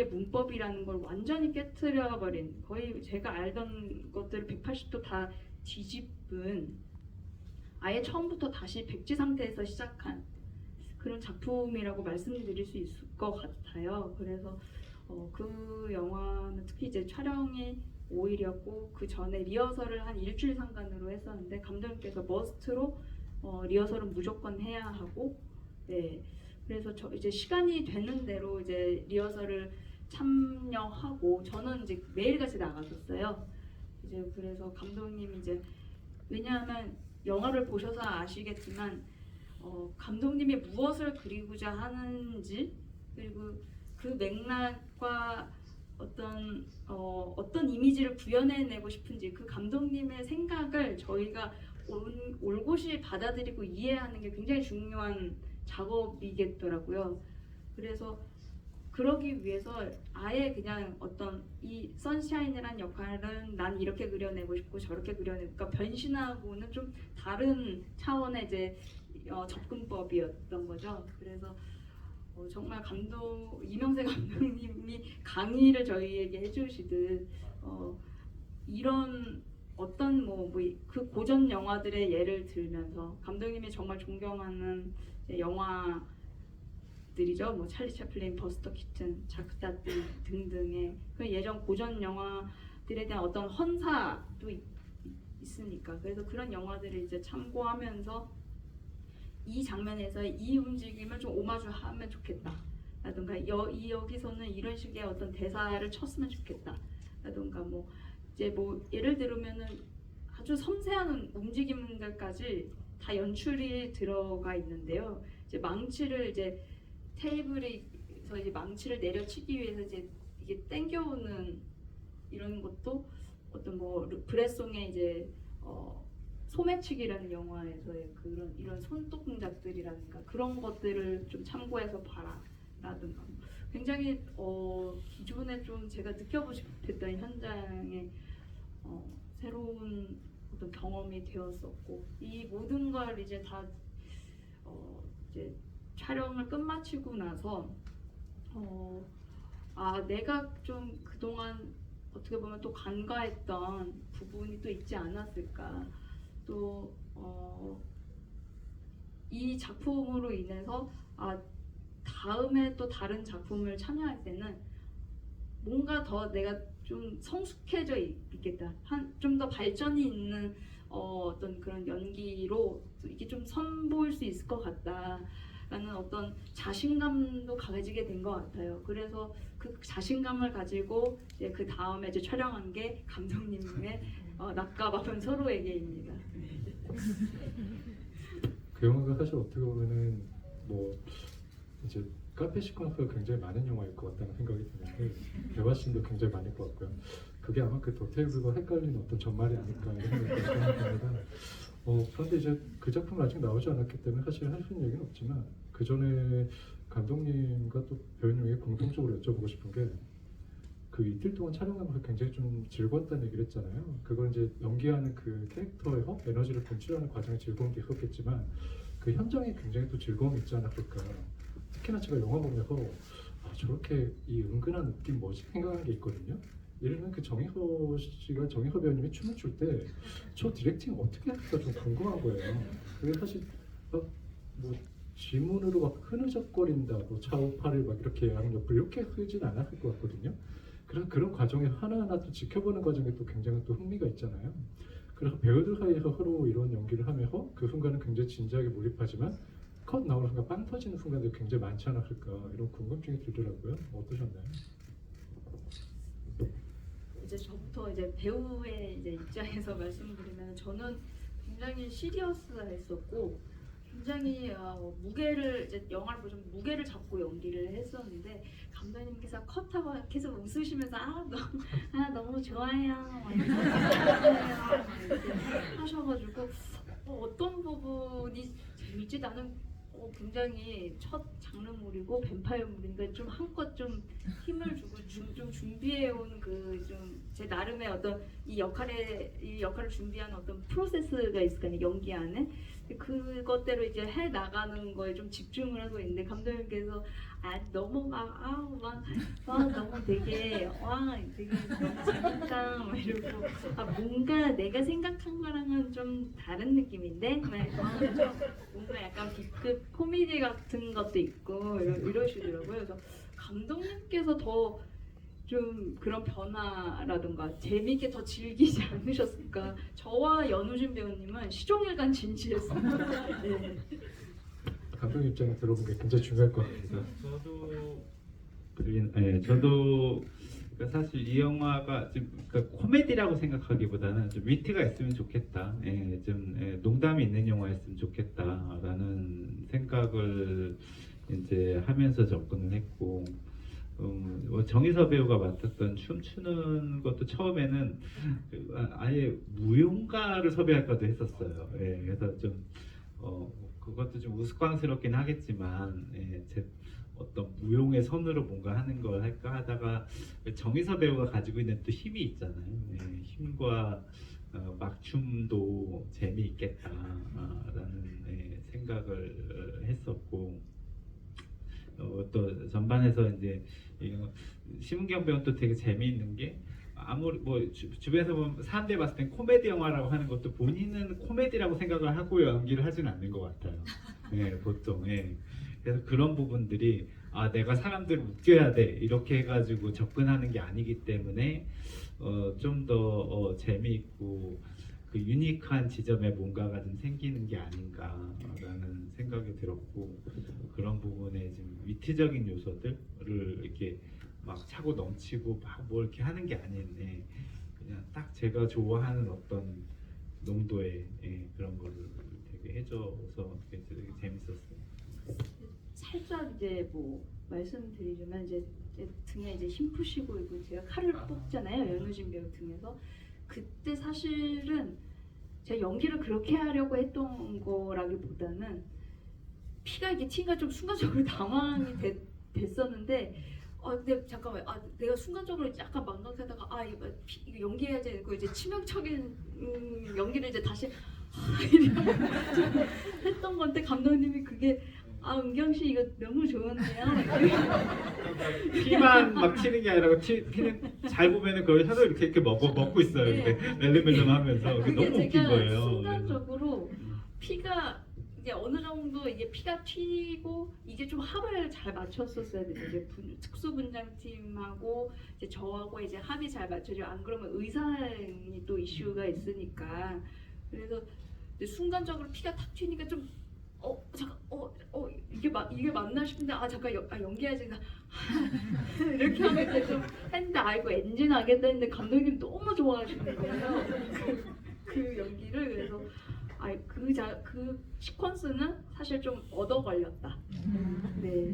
문법이라는 걸 완전히 깨트려버린, 거의 제가 알던 것들을 180도 다 뒤집은, 아예 처음부터 다시 백지 상태에서 시작한 그런 작품이라고 말씀드릴 수 있을 것 같아요. 그래서 그 영화는 특히 이제 촬영이 5일이었고 그 전에 리허설을 한 일주일 상간으로 했었는데 감독님께서 머스트로 리허설은 무조건 해야 하고, 네, 그래서 저 이제 시간이 되는 대로 이제 리허설을 참여하고 저는 이제 매일같이 나갔었어요. 이제 그래서 감독님이 이제, 왜냐하면 영화를 보셔서 아시겠지만 감독님이 무엇을 그리고자 하는지, 그리고 그 맥락과 어떤 이미지를 구현해내고 싶은지, 그 감독님의 생각을 저희가 올곧이 받아들이고 이해하는 게 굉장히 중요한 작업이겠더라고요. 그래서 그러기 위해서 아예 그냥 어떤 이 선샤인이란 역할은 난 이렇게 그려내고 싶고 저렇게 그려내고, 그러니까 변신하고는 좀 다른 차원의 이제 접근법이었던 거죠. 그래서 정말 이명세 감독님이 강의를 저희에게 해주시듯 이런 어떤 그 고전 영화들의 예를 들면서 감독님이 정말 존경하는 영화들이죠. 뭐 찰리 채플린, 버스터 키튼, 자크 다트 등등의 그 예전 고전 영화들에 대한 어떤 헌사도 있으니까, 그래서 그런 영화들을 이제 참고하면서 이 장면에서 이 움직임을 좀 오마주하면 좋겠다 라든가 여기서는 이런 식의 어떤 대사를 쳤으면 좋겠다 라든가 이제 예를 들면은 아주 섬세한 움직임들까지 다 연출이 들어가 있는데요. 이제 망치를 이제 테이블에서 이제 망치를 내려치기 위해서 이제 이게 당겨오는 이런 것도 어떤 브레송의 이제 소매치기라는 영화에서의 이런 손톱 동작들이라든가 그런 것들을 좀 참고해서 봐라라든가, 굉장히 기존에 좀 제가 느껴보지 못했던 현장의 새로운 어떤 경험이 되었었고, 이 모든 걸 이제 다 이제 촬영을 끝마치고 나서 내가 좀 그동안 어떻게 보면 또 간과했던 부분이 또 있지 않았을까, 또 이 작품으로 인해서 다음에 또 다른 작품을 참여할 때는 뭔가 더 내가 좀 성숙해져 있겠다, 좀 더 발전이 있는 어떤 그런 연기로 이게 좀 선보일 수 있을 것 같다라는 어떤 자신감도 가지게 된 것 같아요. 그래서 그 자신감을 가지고 이제 그 다음에 이제 촬영한 게 감독님의 낮과 밤은 서로에게입니다. 그 영화가 사실 어떻게 보면은 이제 카페 시퀀스가 굉장히 많은 영화일 것 같다는 생각이 드는데 대화씬도 굉장히 많을 것 같고요. 그게 아마 그 도테이블과 헷갈리는 어떤 전말이 아닐까 이런 생각이 듭니다. 그런데 이제 그 작품은 아직 나오지 않았기 때문에 사실 할 수 있는 얘기는 없지만, 그 전에 감독님과 또 배우님에게 공통적으로 여쭤보고 싶은 게, 그 이틀 동안 촬영하면서 굉장히 좀 즐거웠다는 얘기를 했잖아요. 그건 이제 연기하는 그 캐릭터의 에너지를 분출하는 과정에 즐거운 게 있었겠지만 그 현장에 굉장히 또 즐거움이 있지 않았을까. 특히나 제가 영화 보면서 저렇게 이 은근한 느낌 뭐지 생각한 게 있거든요. 예를 들면 그 정희서 배우님이 춤을 출 때 저 디렉팅 어떻게 할까 좀 궁금한 거예요. 그게 사실 지문으로 막 흐느적거린다, 좌우팔을 막 이렇게 양옆으로 이렇게 쓰진 않았을 것 같거든요. 그런 과정에 하나하나 또 지켜보는 과정에 또 굉장히 또 흥미가 있잖아요. 그래서 배우들 사이에서 서로 이런 연기를 하면서 그 순간은 굉장히 진지하게 몰입하지만 컷 나오는 순간 빵 터지는 순간들이 굉장히 많지 않았을까, 이런 궁금증이 들더라고요. 어떠셨나요? 이제 저부터 이제 배우의 이제 입장에서 말씀드리면, 저는 굉장히 시리어스했었고 굉장히 무게를, 이제 영화를 보시면 무게를 잡고 연기를 했었는데 감독님께서 컷하고 계속 웃으시면서 너무 좋아요 이렇게 하셔가지고 어떤 부분이 재밌지, 나는 굉장히 첫 장르물이고 뱀파이어물인데 좀 한껏 좀 힘을 주고 좀 준비해온 그 좀 제 나름의 어떤 이 역할을 준비한 어떤 프로세스가 있을 거 아니에요, 연기 안에. 그것대로 이제 해 나가는 거에 좀 집중을 하고 있는데 감독님께서 너무 너무 되게 너무 재밌다 막 이러고 뭔가 내가 생각한 거랑은 좀 다른 느낌인데 좀 뭔가 약간 B급 코미디 같은 것도 있고 이러시더라고요. 그래서 감독님께서 더 좀 그런 변화라든가 재미있게 더 즐기지 않으셨을까. 저와 연우진 배우님은 시종일관 진지했습니다. 네. 감독님 입장을 들어본 게 굉장히 중요할 것 같습니다. 저도 그러니까 사실 이 영화가 좀 그러니까 코미디라고 생각하기보다는 좀 위트가 있으면 좋겠다, 좀 농담이 있는 영화였으면 좋겠다라는 생각을 이제 하면서 접근을 했고, 정희서 배우가 맡았던 춤추는 것도 처음에는 아예 무용가를 섭외할까도 했었어요. 그래서 좀 그것도 좀 우스꽝스럽긴 하겠지만, 제 어떤 무용의 선으로 뭔가 하는 걸 할까 하다가 정희서 배우가 가지고 있는 또 힘이 있잖아요. 힘과 막춤도 재미있겠다라는 생각을 했었고, 또 전반에서 이제 심은경 배우는 또 되게 재미있는 게 아무리 뭐 주변에서 보면 사람들이 봤을 땐 코미디 영화라고 하는 것도 본인은 코미디라고 생각을 하고 연기를 하지는 않는 것 같아요. 보통. 그래서 그런 부분들이 내가 사람들을 웃겨야 돼 이렇게 해가지고 접근하는 게 아니기 때문에 좀 더 재미있고 그 유니크한 지점에 뭔가가 좀 생기는 게 아닌가라는 생각이 들었고, 그런 부분에 지금 위트적인 요소들을 이렇게 막 차고 넘치고 막 뭐 이렇게 하는 게 아닌데 그냥 딱 제가 좋아하는 어떤 농도의 그런 거를 되게 해줘서 되게 재밌었어요. 살짝 이제 뭐 말씀드리자면 이제 등에 이제 힘 푸시고 있고 제가 칼을 뽑잖아요, 연우진 배우 등에서. 그때 사실은 제가 연기를 그렇게 하려고 했던 거라기보다는 피가 이게 튀가 좀 순간적으로 당황이 됐었는데 근데 잠깐만 내가 순간적으로 약간 망각하다가 이거 연기해야지 했고 이제 치명적인 연기를 이제 다시 했던 건데 감독님이 그게 은경 씨 이거 너무 좋은데요? 피만 막 튀는 게 아니라 피는 잘 보면은 그걸 하도 이렇게 먹고 있어요. 이렇게 멜름멜름하면서 그게 너무 웃긴 제가 거예요. 순간적으로 피가 이제 어느 정도 이게 피가 튀고 이게 좀 합을 잘 맞췄었어야 되는데 이제 특수분장팀하고 이제 저하고 이제 합이 잘 맞춰져. 안 그러면 의상이 또 이슈가 있으니까. 그래서 이제 순간적으로 피가 탁 튀니까 좀 잠깐 이게 맞나 싶은데 잠깐 연기해야지 이렇게 하면 좀 했는데 이거 엔진 하겠다 했는데 감독님 너무 좋아하시는 거예요. 그 연기를. 그래서 그 시퀀스는 사실 좀 얻어 걸렸다. 네.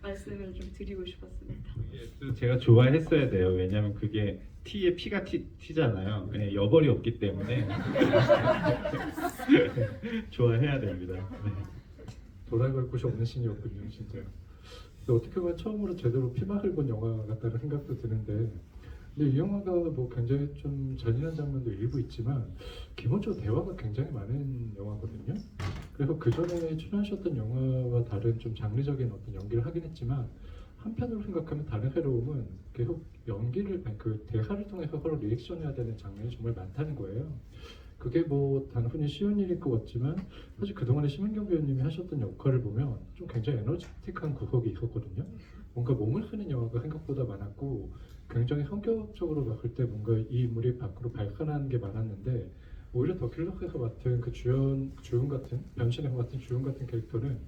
말씀을 좀 드리고 싶었습니다. 또 제가 좋아했어야 돼요. 왜냐면 그게 티에 피가 튀잖아요. 여벌이 없기 때문에 좋아해야 됩니다. 돌아갈 곳이 없는 신이었군요, 진짜. 근데 어떻게 보면 처음으로 제대로 피맛을 본 영화 같다는 생각도 드는데, 근데 이 영화가 뭐 굉장히 좀 잔인한 장면도 일부 있지만 기본적으로 대화가 굉장히 많은 영화거든요. 그래서 그 전에 출연하셨던 영화와 다른 좀 장르적인 어떤 연기를 하긴 했지만, 한편으로 생각하면 다른 새로움은 계속 연기를 그 대사를 통해서 서로 리액션해야 되는 장면이 정말 많다는 거예요. 그게 뭐 단순히 쉬운 일일 것 같지만 사실 그동안에 심은경 배우님이 하셨던 역할을 보면 좀 굉장히 에너지틱한 구석이 있었거든요. 뭔가 몸을 쓰는 영화가 생각보다 많았고 굉장히 성격적으로 봤을 때 뭔가 이 인물이 밖으로 발산하는 게 많았는데, 오히려 더 킬러스에서 맡은 그 주연 같은 변신에서 맡은 주연 같은 캐릭터는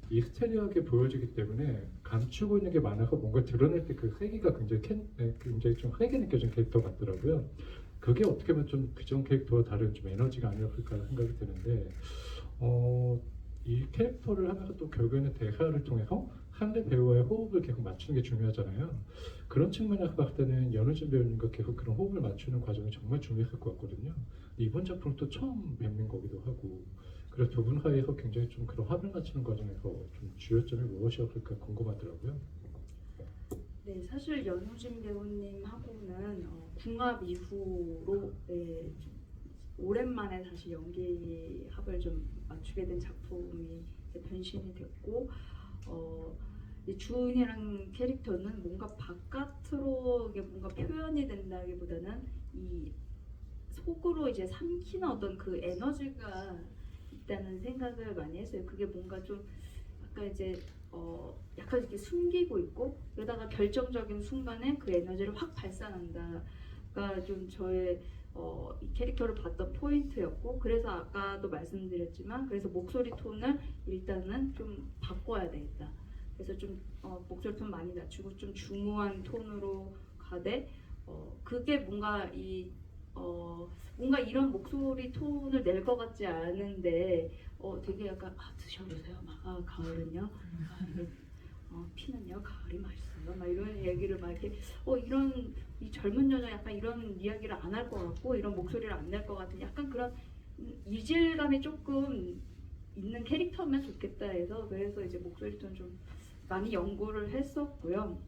미스테리하게 보여지기 때문에 감추고 있는 게 많아서 뭔가 드러낼 때 그 세기가 굉장히 좀 세게 느껴진 캐릭터 같더라고요. 그게 어떻게 보면 좀 그전 캐릭터와 다른 좀 에너지가 아니었을까 생각이 드는데, 이 캐릭터를 하면서 또 결국에는 대사를 통해서 상대 배우와의 호흡을 계속 맞추는 게 중요하잖아요. 그런 측면에서 봤을 때는 연우진 배우님과 계속 그런 호흡을 맞추는 과정이 정말 중요했을 것 같거든요. 이번 작품 또 처음 뵙는 거기도 하고, 그래서 두 분 사이에서 굉장히 좀 그런 합을 맞추는 과정에서 좀 주요점이 무엇이었을까 궁금하더라고요. 네, 사실 연우진 배우님하고는 궁합 이후로 좀 오랜만에 다시 연기 합을 좀 맞추게 된 작품이 이제 변신이 됐고 이 주은이라는 캐릭터는 뭔가 바깥으로 이게 뭔가 표현이 된다기보다는 이 속으로 이제 삼키는 어떤 그 에너지가 있다는 생각을 많이 했어요. 그게 뭔가 좀 약간 이제 약간 이렇게 숨기고 있고 그러다가 결정적인 순간에 그 에너지를 확 발산한다가 좀 저의 이 캐릭터를 봤던 포인트였고 그래서 아까도 말씀드렸지만 그래서 목소리 톤을 일단은 좀 바꿔야 되겠다. 그래서 좀 목소리 톤 많이 낮추고 좀 중후한 톤으로 가되 그게 뭔가 뭔가 이런 목소리 톤을 낼 것 같지 않은데 되게 약간 드셔보세요. 막 가을은요. 이게, 피는요. 가을이 맛있어요. 막 이런 얘기를 막 이렇게 이런 이 젊은 여자 약간 이런 이야기를 안 할 것 같고 이런 목소리를 안 낼 것 같은 약간 그런 이질감이 조금 있는 캐릭터면 좋겠다 해서 그래서 이제 목소리 톤 좀 많이 연구를 했었고요.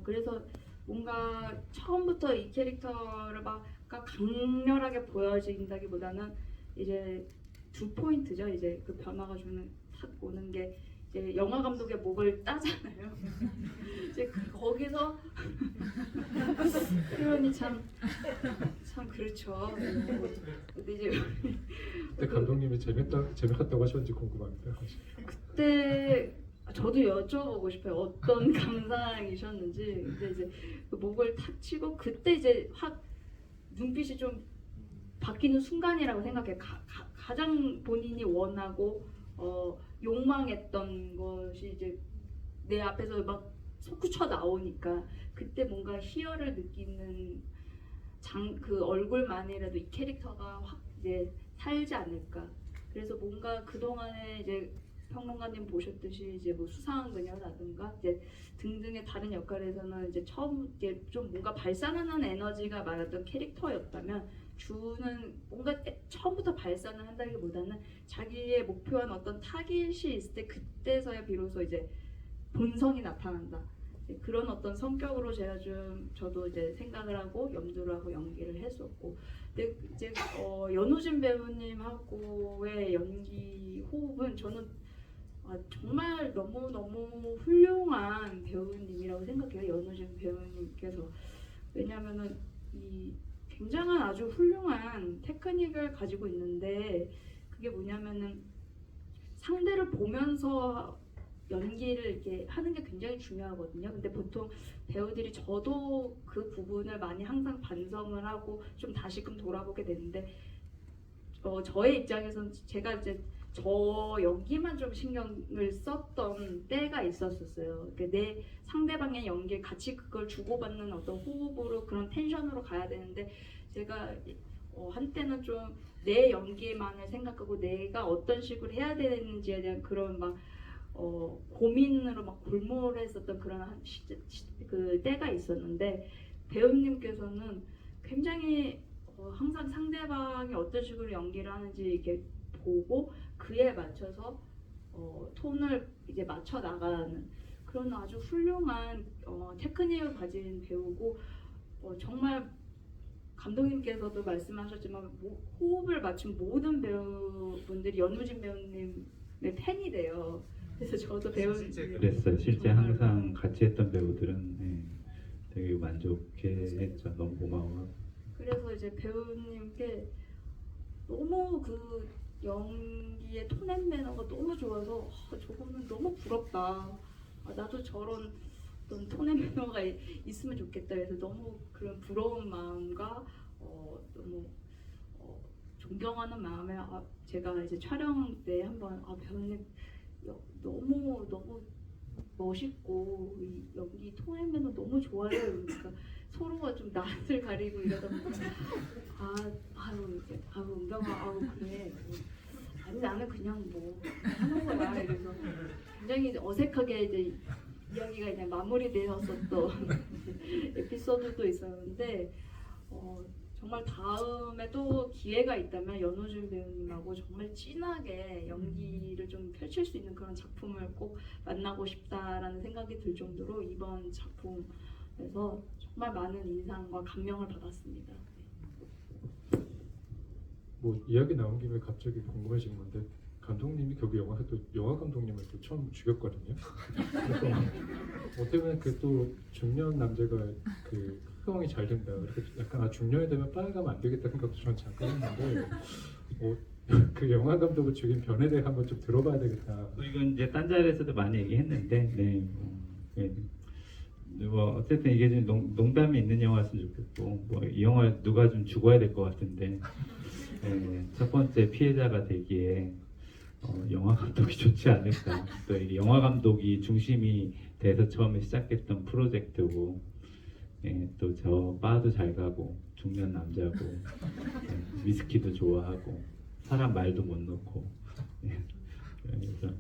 그래서 뭔가 처음부터 이 캐릭터를 막 강렬하게 보여진다기보다는 이제 두 포인트죠. 이제 그 변화가 탁 오는 게 이제 영화 감독의 목을 따잖아요. 이제 거기서 표현이 참 그렇죠. 근데 이제 그때 감독님이 재밌었다고 하셨는지 궁금합니다. 그때 저도 여쭤보고 싶어요. 어떤 감상이셨는지. 근데 이제 그 목을 탁 치고 그때 이제 확 눈빛이 좀 바뀌는 순간이라고 생각해요. 가장 본인이 원하고 욕망했던 것이 이제 내 앞에서 막 솟구쳐 나오니까 그때 뭔가 희열을 느끼는 그 얼굴만이라도 이 캐릭터가 확 이제 살지 않을까. 그래서 뭔가 그 동안에 이제 평론가님 보셨듯이 이제 뭐 수상한 그녀라든가 이제 등등의 다른 역할에서는 이제 처음 이제 좀 뭔가 발산하는 에너지가 많았던 캐릭터였다면 주는 뭔가 처음부터 발산을 한다기보다는 자기의 목표한 어떤 타깃이 있을 때 그때서야 비로소 이제 본성이 나타난다. 그런 어떤 성격으로 저도 이제 생각을 하고 염두를 하고 연기를 했었고, 근데 이제 연우진 배우님하고의 연기 호흡은 저는 정말 너무 훌륭한 배우님이라고 생각해요. 연우진 배우님께서. 왜냐하면은 이 굉장한 아주 훌륭한 테크닉을 가지고 있는데 그게 뭐냐면은 상대를 보면서 연기를 이렇게 하는 게 굉장히 중요하거든요. 근데 보통 배우들이 저도 그 부분을 많이 항상 반성을 하고 좀 다시금 돌아보게 되는데 저의 입장에서는 제가 이제 저 연기만 좀 신경을 썼던 때가 있었어요. 그러니까 내 상대방의 연기에 같이 그걸 주고받는 어떤 호흡으로 그런 텐션으로 가야 되는데 제가 한때는 좀 내 연기만을 생각하고 내가 어떤 식으로 해야 되는지에 대한 그런 막 고민으로 막 골몰했었던 그런 그 때가 있었는데 배우님께서는 굉장히 항상 상대방이 어떤 식으로 연기를 하는지 이렇게 보고 그에 맞춰서 톤을 이제 맞춰 나가는 그런 아주 훌륭한 테크닉을 가진 배우고 정말 감독님께서도 말씀하셨지만 호흡을 맞춘 모든 배우분들이 연우진 배우님의 팬이 돼요. 그래서 저도 그랬어요. 실제 정말 항상 같이 했던 배우들은 되게 만족해했죠. 너무 고마워. 그래서 이제 배우님께 너무 그 연기의 톤앤 매너가 너무 좋아서 저거는 너무 부럽다. 나도 저런 어떤 톤앤 매너가 있으면 좋겠다. 그래서 너무 그런 부러운 마음과 너무 존경하는 마음에 제가 이제 촬영 때 한번 배우님 너무 멋있고 이 연기 톤앤 매너 너무 좋아요. 그러니까 서로가 좀 낯을 가리고 이러다 보니까 은경아 그래 아니 나는 그냥 뭐 하는 거야 이래서 굉장히 어색하게 이제 이야기가 그냥 마무리되었었던 에피소드도 있었는데 정말 다음에 또 기회가 있다면 연호준 배우님하고 정말 진하게 연기를 좀 펼칠 수 있는 그런 작품을 꼭 만나고 싶다라는 생각이 들 정도로 이번 작품에서 정말 많은 인상과 감명을 받았습니다. 뭐 이야기 나온 김에 갑자기 궁금해진 건데 감독님이 결국 영화에서 또 영화 감독님을 또 처음 죽였거든요. 그래서 어떻게 보면 그 또 중년 남자가 그 흡형이 잘 된다. 그래서 약간 중년이 되면 빨가면 안 되겠다 생각도 저는 잠깐 했는데 그 영화 감독을 죽인 변에 대해 한번 좀 들어봐야 되겠다. 이건 이제 딴 자리에서도 많이 얘기했는데, 네. 뭐 어쨌든 이게 좀 농담이 있는 영화였으면 좋겠고, 뭐 이 영화 누가 좀 죽어야 될 것 같은데, 첫 번째 피해자가 되기에 영화 감독이 좋지 않을까. 또 이 영화 감독이 중심이 돼서 처음에 시작했던 프로젝트고, 또 저 바도 잘 가고 중년 남자고 위스키도 좋아하고 사람 말도 못 놓고 그래서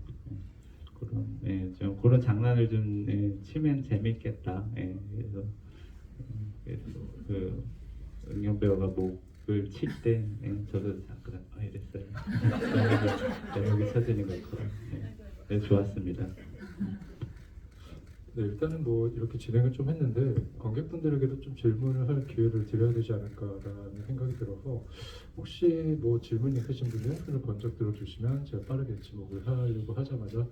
좀 그런 장난을 좀 치면 재밌겠다. 그래서 그 은경 배우가 목을 칠 때 저도 잠깐 이랬어요. 제목이 쳐지는 것처럼 좋았습니다. 네, 일단은 뭐 이렇게 진행을 좀 했는데 관객분들에게도 좀 질문을 할 기회를 드려야 되지 않을까라는 생각이 들어서 혹시 뭐 질문 있으신 분은 손을 번쩍 들어주시면 제가 빠르게 지목을 하려고 하자마자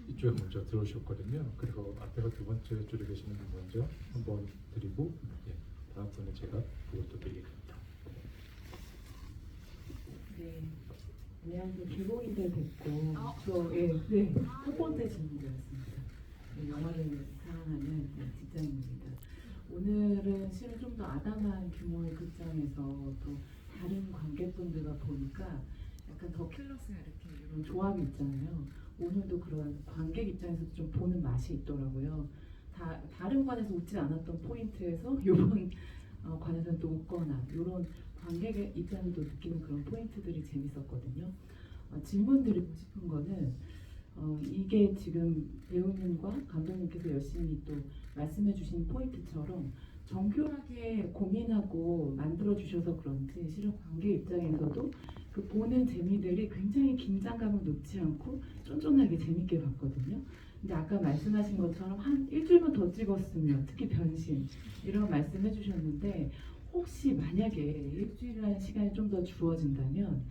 이쪽에 먼저 들어오셨거든요. 그리고 앞에가 두 번째 줄에 계시는 분 먼저 한번 드리고 다음 분은 제가 그것도 드리겠습니다. 네, 안녕하세요. 개봉인들 뵙고 첫 번째 질문이었습니다. 영화를 사랑하는 직장인입니다. 오늘은 실은 좀 더 아담한 규모의 극장에서 또 다른 관객분들과 보니까 약간 더 킬러스가 이렇게 이런 조합이 있잖아요. 오늘도 그런 관객 입장에서 좀 보는 맛이 있더라고요. 다른 관에서 웃지 않았던 포인트에서 이번 관에서는 또 웃거나 이런 관객의 입장에도 느끼는 그런 포인트들이 재밌었거든요. 질문 드리고 싶은 거는 이게 지금 배우님과 감독님께서 열심히 또 말씀해 주신 포인트처럼 정교하게 고민하고 만들어 주셔서 그런지 실은 관객 입장에서도 그 보는 재미들이 굉장히 긴장감을 놓지 않고 쫀쫀하게 재밌게 봤거든요. 근데 아까 말씀하신 것처럼 한 일주일만 더 찍었으면 특히 변신 이런 말씀해 주셨는데 혹시 만약에 일주일이라는 시간이 좀 더 주어진다면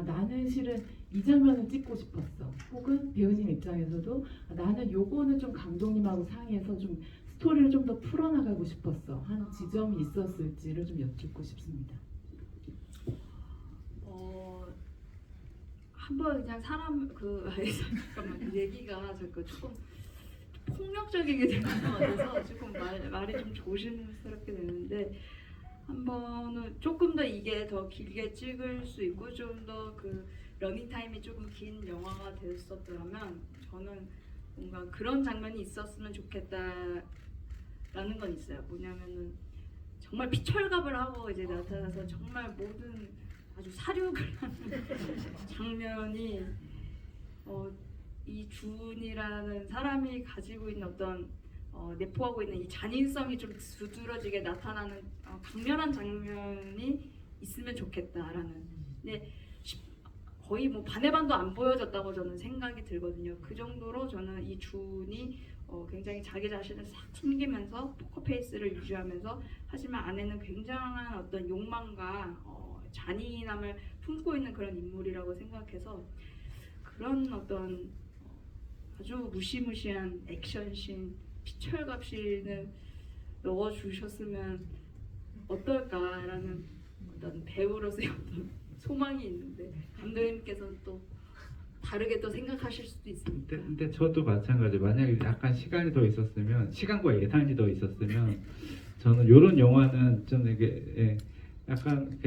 나는 실은 이 장면을 찍고 싶었어. 혹은 배우님 입장에서도 나는 요거는 좀 감독님하고 상의해서 좀 스토리를 좀 더 풀어나가고 싶었어. 하는 지점이 있었을지를 좀 여쭙고 싶습니다. 한번 그냥 잠깐만 얘기가 자꾸 조금 폭력적이게 되는 것 같아서 조금 말이 좀 조심스럽게 되는데 한번은 조금 더 이게 더 길게 찍을 수 있고 좀 더 그 러닝 타임이 조금 긴 영화가 됐었더라면 저는 뭔가 그런 장면이 있었으면 좋겠다라는 건 있어요. 뭐냐면은 정말 피철갑을 하고 이제 나타나서 정말 모든 아주 사륙을 하는 장면이 이 준이라는 사람이 가지고 있는 어떤 내포하고 있는 이 잔인성이 좀 두드러지게 나타나는 강렬한 장면이 있으면 좋겠다라는. 근데 거의 뭐 반의 반도 안 보여졌다고 저는 생각이 들거든요. 그 정도로 저는 이 준이 굉장히 자기 자신을 싹 숨기면서 포커페이스를 유지하면서 하지만 안에는 굉장한 어떤 욕망과 잔인함을 품고 있는 그런 인물이라고 생각해서 그런 어떤 아주 무시무시한 액션씬 피철갑신을 넣어주셨으면 어떨까라는 어떤 배우로서의 어떤 소망이 있는데 감독님께서는 또 다르게 또 생각하실 수도 있습니다. 근데 저도 마찬가지. 만약에 약간 시간이 더 있었으면, 시간과 예산이 더 있었으면, 저는 이런 영화는 좀 이게 약간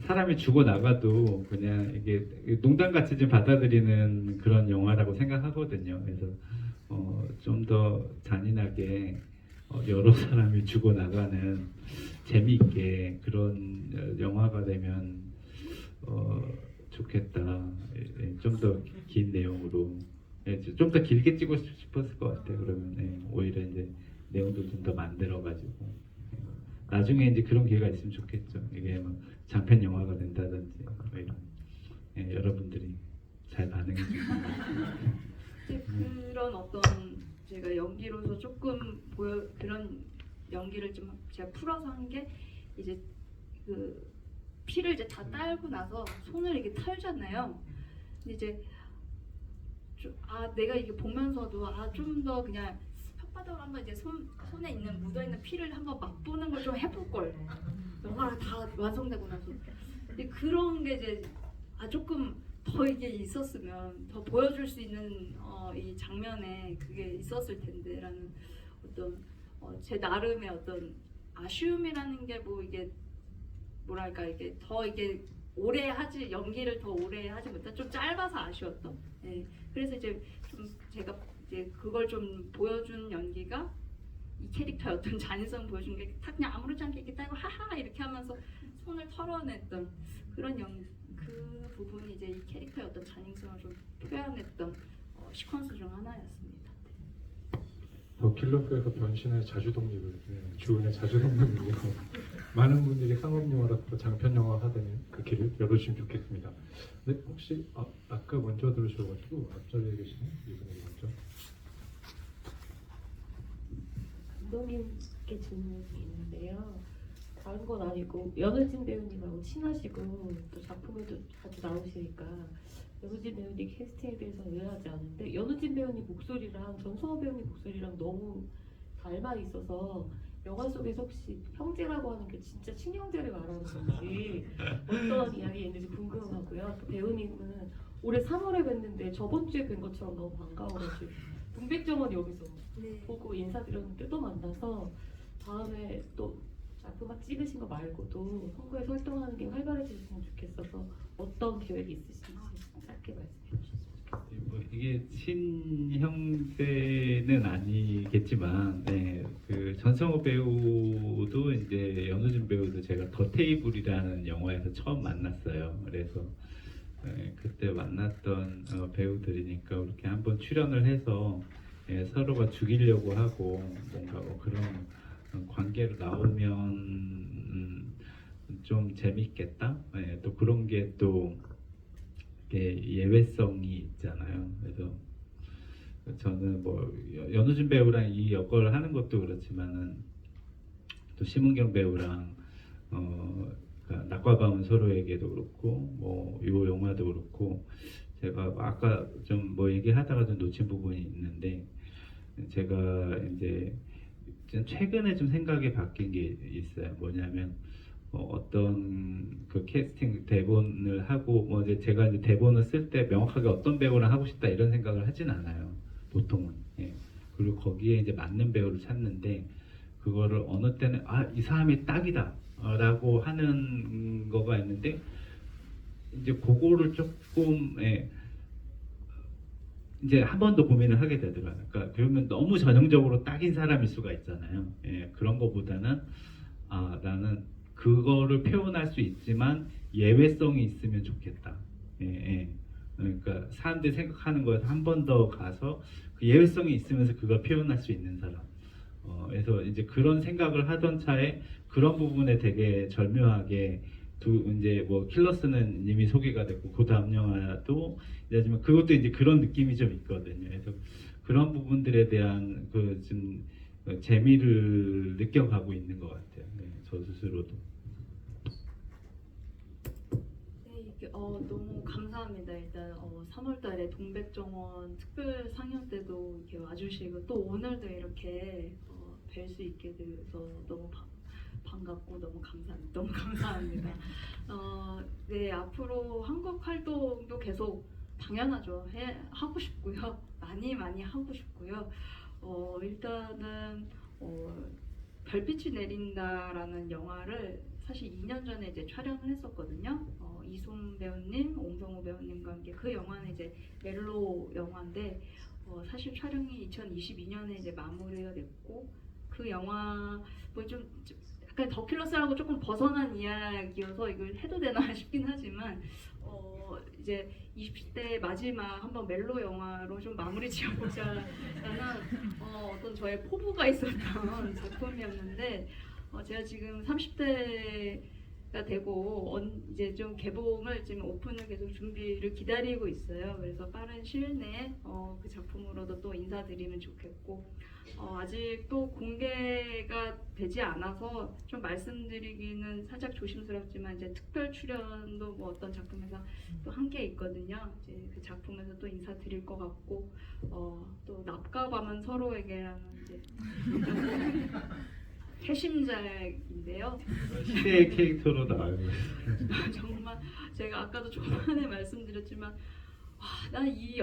사람이 죽어 나가도 그냥 이게 농담같이 좀 받아들이는 그런 영화라고 생각하거든요. 그래서 좀 더 잔인하게 여러 사람이 죽어 나가는 재미있게 그런 영화가 되면 좋겠다. 좀 더 긴 내용으로 좀 더 길게 찍고 싶었을 것 같아요. 그러면 오히려 이제 내용도 좀 더 만들어 가지고 나중에 이제 그런 기회가 있으면 좋겠죠. 이게 뭐 장편 영화가 된다든지 뭐 이런 예, 여러분들이 잘 반응해 주시면 이제 그런 어떤 제가 연기로서 조금 그런 연기를 좀 제가 풀어서 한 게 이제 그 피를 이제 다 딸고 나서 손을 이렇게 털잖아요. 근데 이제 내가 이게 보면서도 좀 더 그냥 혓바닥으로 한번 이제 손에 있는 묻어 있는 피를 한번 맛보는 걸 좀 해볼 걸. 영화가 다 완성되고 나서. 근데 그런 게 이제 조금 더 이게 있었으면 더 보여줄 수 있는 이 장면에 그게 있었을 텐데라는 어떤 제 나름의 어떤 아쉬움이라는 게 뭐 이게 뭐랄까 이게 더 이게 연기를 더 오래 하지 못한 좀 짧아서 아쉬웠던. 예. 그래서 이제 좀 제가 이제 그걸 좀 보여준 연기가 이 캐릭터의 어떤 잔인성 보여준 게 딱 그냥 아무렇지 않게 이렇게 따고 하하 이렇게 하면서 손을 털어냈던 그런 그 부분이 이제 이 캐릭터의 어떤 잔인성을 좀 표현했던 시퀀스 중 하나였습니다. 더 킬러스에서 변신의 자주독립을 주은의 자주독립으로 많은 분들이 상업 영화라서 장편 영화화되는 그 길을 열어주시면 좋겠습니다. 네, 혹시 아까 먼저 들으셔가지고 앞자리에 계시는 이분이 먼저. 감독님께 질문이 있는데요. 다른 건 아니고 연우진 배우님하고 친하시고 또 작품에도 자주 나오시니까 연우진 배우님 캐스팅에 대해서 의아하지 않은데 연우진 배우님 목소리랑 전성호 배우님 목소리랑 너무 닮아 있어서 영화 속에서 혹시 형제라고 하는 게 진짜 친형제를 말하는 건지 어떤 이야기인지 궁금하고요. 또 배우님은 올해 3월에 뵀는데 저번 주에 뵌 것처럼 너무 반가워가지고 동백정원 여기서 네. 보고 인사드렸는데 또 만나서 다음에 또 작품 찍으신 거 말고도 홍보에서 활동하는 게 활발해지셨으면 좋겠어서 어떤 계획이 있으신지 짧게 말씀해 주시면 좋겠습니다. 뭐 이게 친형제는 아니겠지만, 네, 그 전성호 배우도 이제 연우진 배우도 제가 더 테이블이라는 영화에서 처음 만났어요. 그래서 네, 그때 만났던 배우들이니까 이렇게 한번 출연을 해서 서로가 죽이려고 하고 뭔가 그런 관계로 나오면 좀 재밌겠다. 네, 또 그런 게 또 예외성이 있잖아요. 그래서 저는 뭐 연우진 배우랑 이 역할을 하는 것도 그렇지만은 또 심은경 배우랑 그러니까 낮과 밤은 서로에게도 그렇고 뭐 이 영화도 그렇고 제가 아까 좀 뭐 얘기하다가 좀 놓친 부분이 있는데 제가 이제 최근에 좀 생각이 바뀐 게 있어요. 뭐냐면 어떤 그 캐스팅 대본을 하고 뭐 이제 제가 이제 대본을 쓸 때 명확하게 어떤 배우랑 하고 싶다 이런 생각을 하진 않아요. 보통은. 예. 그리고 거기에 이제 맞는 배우를 찾는데 그거를 어느 때는 이 사람이 딱이다 라고 하는 거가 있는데 이제 그거를 조금 이제 한 번 더 고민을 하게 되더라고요. 그러니까 그러면 너무 전형적으로 딱인 사람일 수가 있잖아요. 예, 그런 거보다는 나는 그거를 표현할 수 있지만 예외성이 있으면 좋겠다. 예, 예. 그러니까 사람들이 생각하는 거에서 한 번 더 가서 그 예외성이 있으면서 그걸 표현할 수 있는 사람. 그래서 이제 그런 생각을 하던 차에 그런 부분에 되게 절묘하게 이제 뭐 킬러스는 이미 소개가 됐고 그 다음 영화도 하지만 그것도 이제 그런 느낌이 좀 있거든요. 그래서 그런 부분들에 대한 그 좀 재미를 느껴가고 있는 것 같아요. 네, 저 스스로도. 네, 너무 감사합니다. 일단 3월달에 동백정원 특별 상영 때도 이렇게 와주시고 또 오늘도 이렇게 뵐 수 있게 돼서 너무 반갑고 너무 감사합니다. 네, 앞으로 한국 활동도 계속 당연하죠. 하고 싶고요. 많이 하고 싶고요. 일단은 별빛이 내린다라는 영화를 사실 2년 전에 이제 촬영을 했었거든요. 이솜 배우님, 옹성우 배우님과 함께 그 영화는 이제 멜로 영화인데 사실 촬영이 2022년에 이제 마무리가 됐고 그 영화 뭐 좀 약간 더킬러스라고 조금 벗어난 이야기여서 이걸 해도 되나 싶긴 하지만 이제 20대 마지막 한번 멜로 영화로 좀 마무리 지어보자라는 어떤 저의 포부가 있었던 작품이었는데 제가 지금 30대가 되고 이제 좀 개봉을 지금 오픈을 계속 준비를 기다리고 있어요. 그래서 빠른 시일 내에 그 작품으로도 또 인사드리면 좋겠고 아직 또 공개가 되지 않아서 좀 말씀드리기는 살짝 조심스럽지만 이제 특별 출연도 뭐 어떤 작품에서 또 한 게 있거든요. 이제 그 작품에서 또 인사드릴 것 같고 또 납가밤은 서로에게라는 이제 해심작인데요. 시대의 캐릭터로 나와요. 정말 제가 아까도 초반에 말씀드렸지만 난 이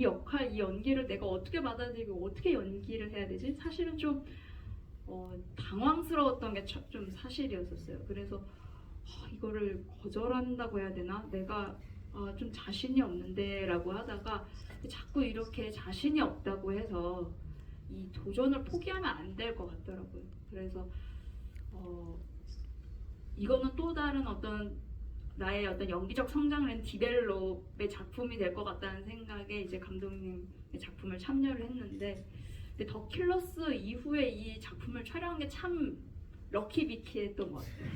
역할, 이 연기를 내가 어떻게 받아들이고 어떻게 연기를 해야 되지? 사실은 좀 당황스러웠던 게 좀 사실이었었어요. 그래서 이거를 거절한다고 해야 되나? 내가 좀 자신이 없는데 라고 하다가 자꾸 이렇게 자신이 없다고 해서 이 도전을 포기하면 안 될 것 같더라고요. 그래서 이거는 또 다른 어떤 나의 어떤 연기적 성장을 한 디벨롭의 작품이 될 것 같다는 생각에 이제 감독님의 작품을 참여를 했는데 근데 더 킬러스 이후에 이 작품을 촬영한 게 참 럭키비키했던 것 같아요.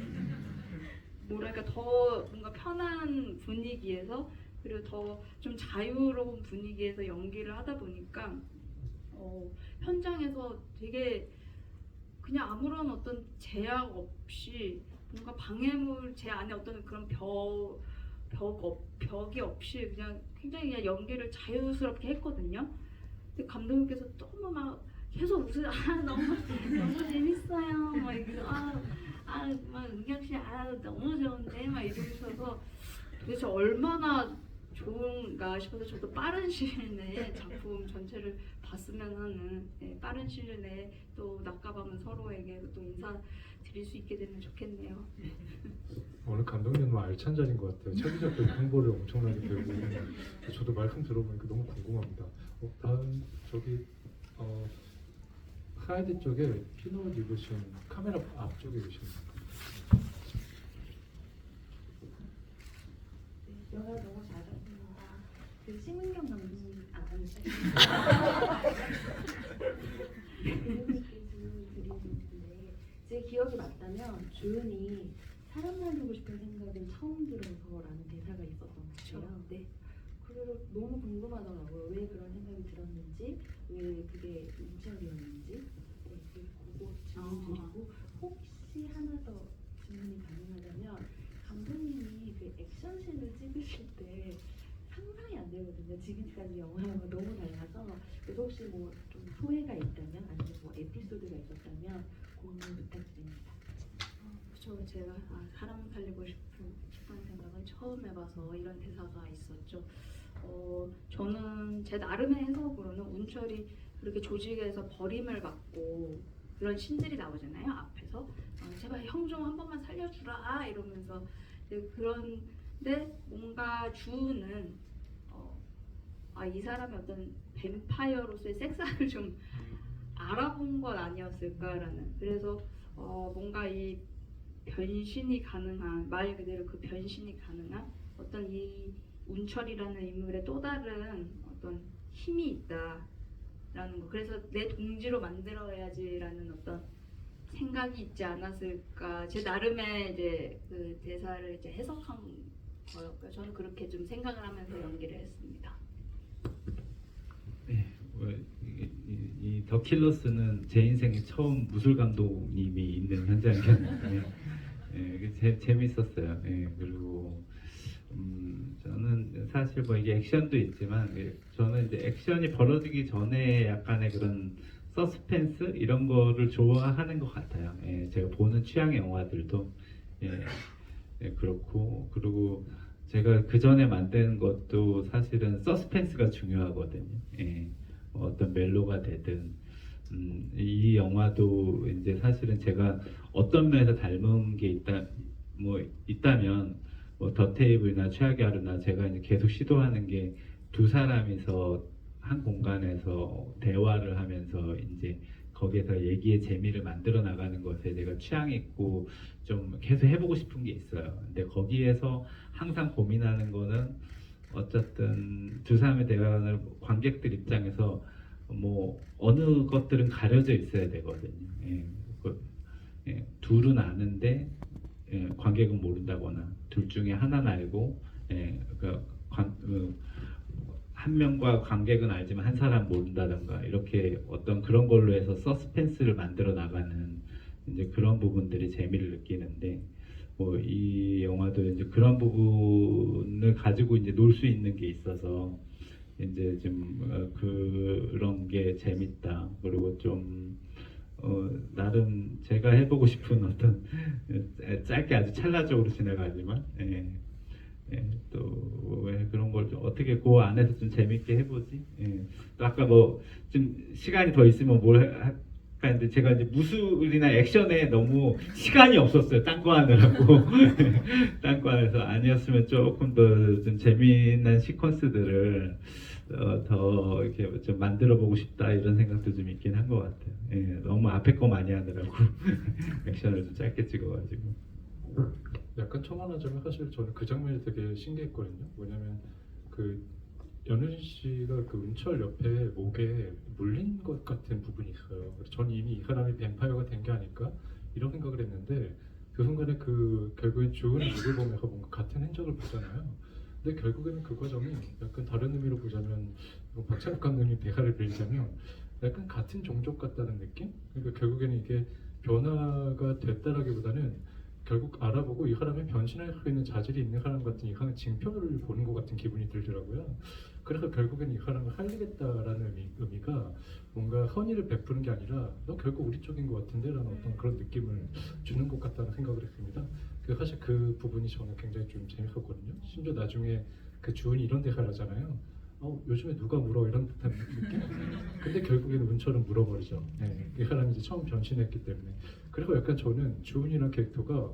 뭐랄까 더 뭔가 편한 분위기에서 그리고 더 좀 자유로운 분위기에서 연기를 하다 보니까 현장에서 되게 그냥 아무런 어떤 제약 없이 뭔가 방해물 제 안에 어떤 그런 벽이 없이 그냥 굉장히 그냥 연기를 자유스럽게 했거든요. 근데 감독님께서 너무 막 계속 웃으세요. 너무 재밌어요. 막 이러고 막 은경 씨 너무 좋은데 막 이러셔서 도대체 얼마나 좋은가 싶어서 저도 빠른 시일 내에 작품 전체를 봤으면 하는 빠른 시일 내에 또 납가밤은 서로에게 또 인사 드릴 수 있게 되면 좋겠네요. 오늘 감독님 너무 알찬 자리인 것 같아요. 차기작도 홍보를 엄청나게 되고 저도 말씀 들어보니까 너무 궁금합니다. 다음 저기 하이드 쪽에 핀옷 입으신 카메라 앞쪽에 계신 영화 너무 잘하십니다. 그 심은경 감독님 아니시죠? 배우님께 질문 드리는데 제 기억이 맞다면 주은이 사람 살리고 싶은 생각은 처음 들어서라는 대사가 있었던 것 같아요. 네. 그리고 너무 궁금하더라고요. 왜 그런 생각이 들었는지, 왜 그게 인철이었는지. 네, 그거 질문 드리고 혹시 하나 더 질문이 가능하다면 감독님이 그 액션씬을 찍으실 때 상상이 안 되거든요. 지금까지 영화와 너무 달라서. 그래서 혹시 뭐 좀 소회가 있다면 아니면 뭐 에피소드가 있었다면 공유 부탁드립니다. 그렇죠. 제가 사람 살리고 싶은 생각은 처음 해봐서 이런 대사가 있었죠. 저는 제 나름의 해석으로는 운철이 그렇게 조직에서 버림을 받고 그런 신들이 나오잖아요. 앞에서 제발 형 좀 한 번만 살려주라 이러면서 그런데 뭔가 주는 이 사람이 어떤 뱀파이어로서의 색상을 좀 알아본 건 아니었을까라는. 그래서 뭔가 이 변신이 가능한 말 그대로 그 변신이 가능한 어떤 이 운철이라는 인물의 또 다른 어떤 힘이 있다라는 거. 그래서 내 동지로 만들어야지라는 어떤 생각이 있지 않았을까. 제 나름의 이제 그 대사를 이제 해석한 거였고요. 저는 그렇게 좀 생각을 하면서 연기를 했습니다. 네, 이 더 킬러스는 제 인생에 처음 무술 감독님이 있는 현장이었는데 재밌었어요. 그리고 저는 사실 뭐 이게 액션도 있지만 저는 이제 액션이 벌어지기 전에 약간의 그런 서스펜스 이런 거를 좋아하는 것 같아요. 제가 보는 취향의 영화들도 그렇고 그리고 제가 그 전에 만든 것도 사실은 서스펜스가 중요하거든요. 어떤 멜로가 되든 이 영화도 이제 사실은 제가 어떤 면에서 닮은 게 있다면 뭐 더 테이블이나 최악의 하루나 제가 이제 계속 시도하는 게 두 사람이서 한 공간에서 대화를 하면서 이제 거기에서 얘기의 재미를 만들어 나가는 것에 제가 취향이 있고 좀 계속 해보고 싶은 게 있어요. 근데 거기에서 항상 고민하는 거는 어쨌든 두 사람의 대화를 관객들 입장에서 뭐 어느 것들은 가려져 있어야 되거든요. 둘은 아는데 관객은 모른다거나 둘 중에 하나는 알고 한 명과 관객은 알지만 한 사람 모른다던가 이렇게 어떤 그런 걸로 해서 서스펜스를 만들어 나가는 이제 그런 부분들이 재미를 느끼는데 뭐 이 영화도 이제 그런 부분을 가지고 이제 놀 수 있는 게 있어서 이제 좀 그런 게 재밌다. 그리고 좀 나름 제가 해보고 싶은 어떤 짧게 아주 찰나적으로 지나가지만 또 왜 그런 걸 좀 어떻게 그 안에서 좀 재밌게 해보지? 또 아까 뭐 좀 시간이 더 있으면 뭘 할까 했는데 제가 이제 무술이나 액션에 너무 시간이 없었어요. 딴 거 하느라고. 딴 거 안에서 아니었으면 조금 더 좀 재미난 시퀀스들을 더 이렇게 좀 만들어 보고 싶다 이런 생각도 좀 있긴 한 것 같아요. 너무 앞에 거 많이 하느라고 액션을 좀 짧게 찍어가지고. 약간 첨언하자면 사실 저는 그 장면이 되게 신기했거든요. 왜냐면 그 연우진 씨가 그 은철 옆에 목에 물린 것 같은 부분이 있어요. 그래서 전 이미 이 사람이 뱀파이어가 된 게 아닐까 이런 생각을 했는데 그 순간에 그 결국엔 주은이 목을 보면서 뭔가 같은 흔적을 보잖아요. 근데 결국에는 그 과정이 약간 다른 의미로 보자면 박찬욱 감독님 대사를 빌리자면 약간 같은 종족 같다는 느낌? 그러니까 결국에는 이게 변화가 됐다라기보다는 결국 알아보고 이 사람이 변신할 수 있는 자질이 있는 사람 같은 이상한 징표를 보는 것 같은 기분이 들더라고요. 그래서 결국에는 이 사람을 살리겠다라는 의미가 뭔가 선의를 베푸는 게 아니라 너 결국 우리 쪽인 것 같은데 라는 어떤 그런 느낌을 주는 것 같다는 생각을 했습니다. 사실 그 부분이 저는 굉장히 좀 재밌었거든요. 심지어 나중에 그 주은이 이런 대사를 하잖아요. 요즘에 누가 물어 이런 듯한 느낌? 근데 결국에는 은철은 물어버리죠. 이 사람이 이제 처음 변신했기 때문에. 그리고 약간 저는 주은이라는 캐릭터가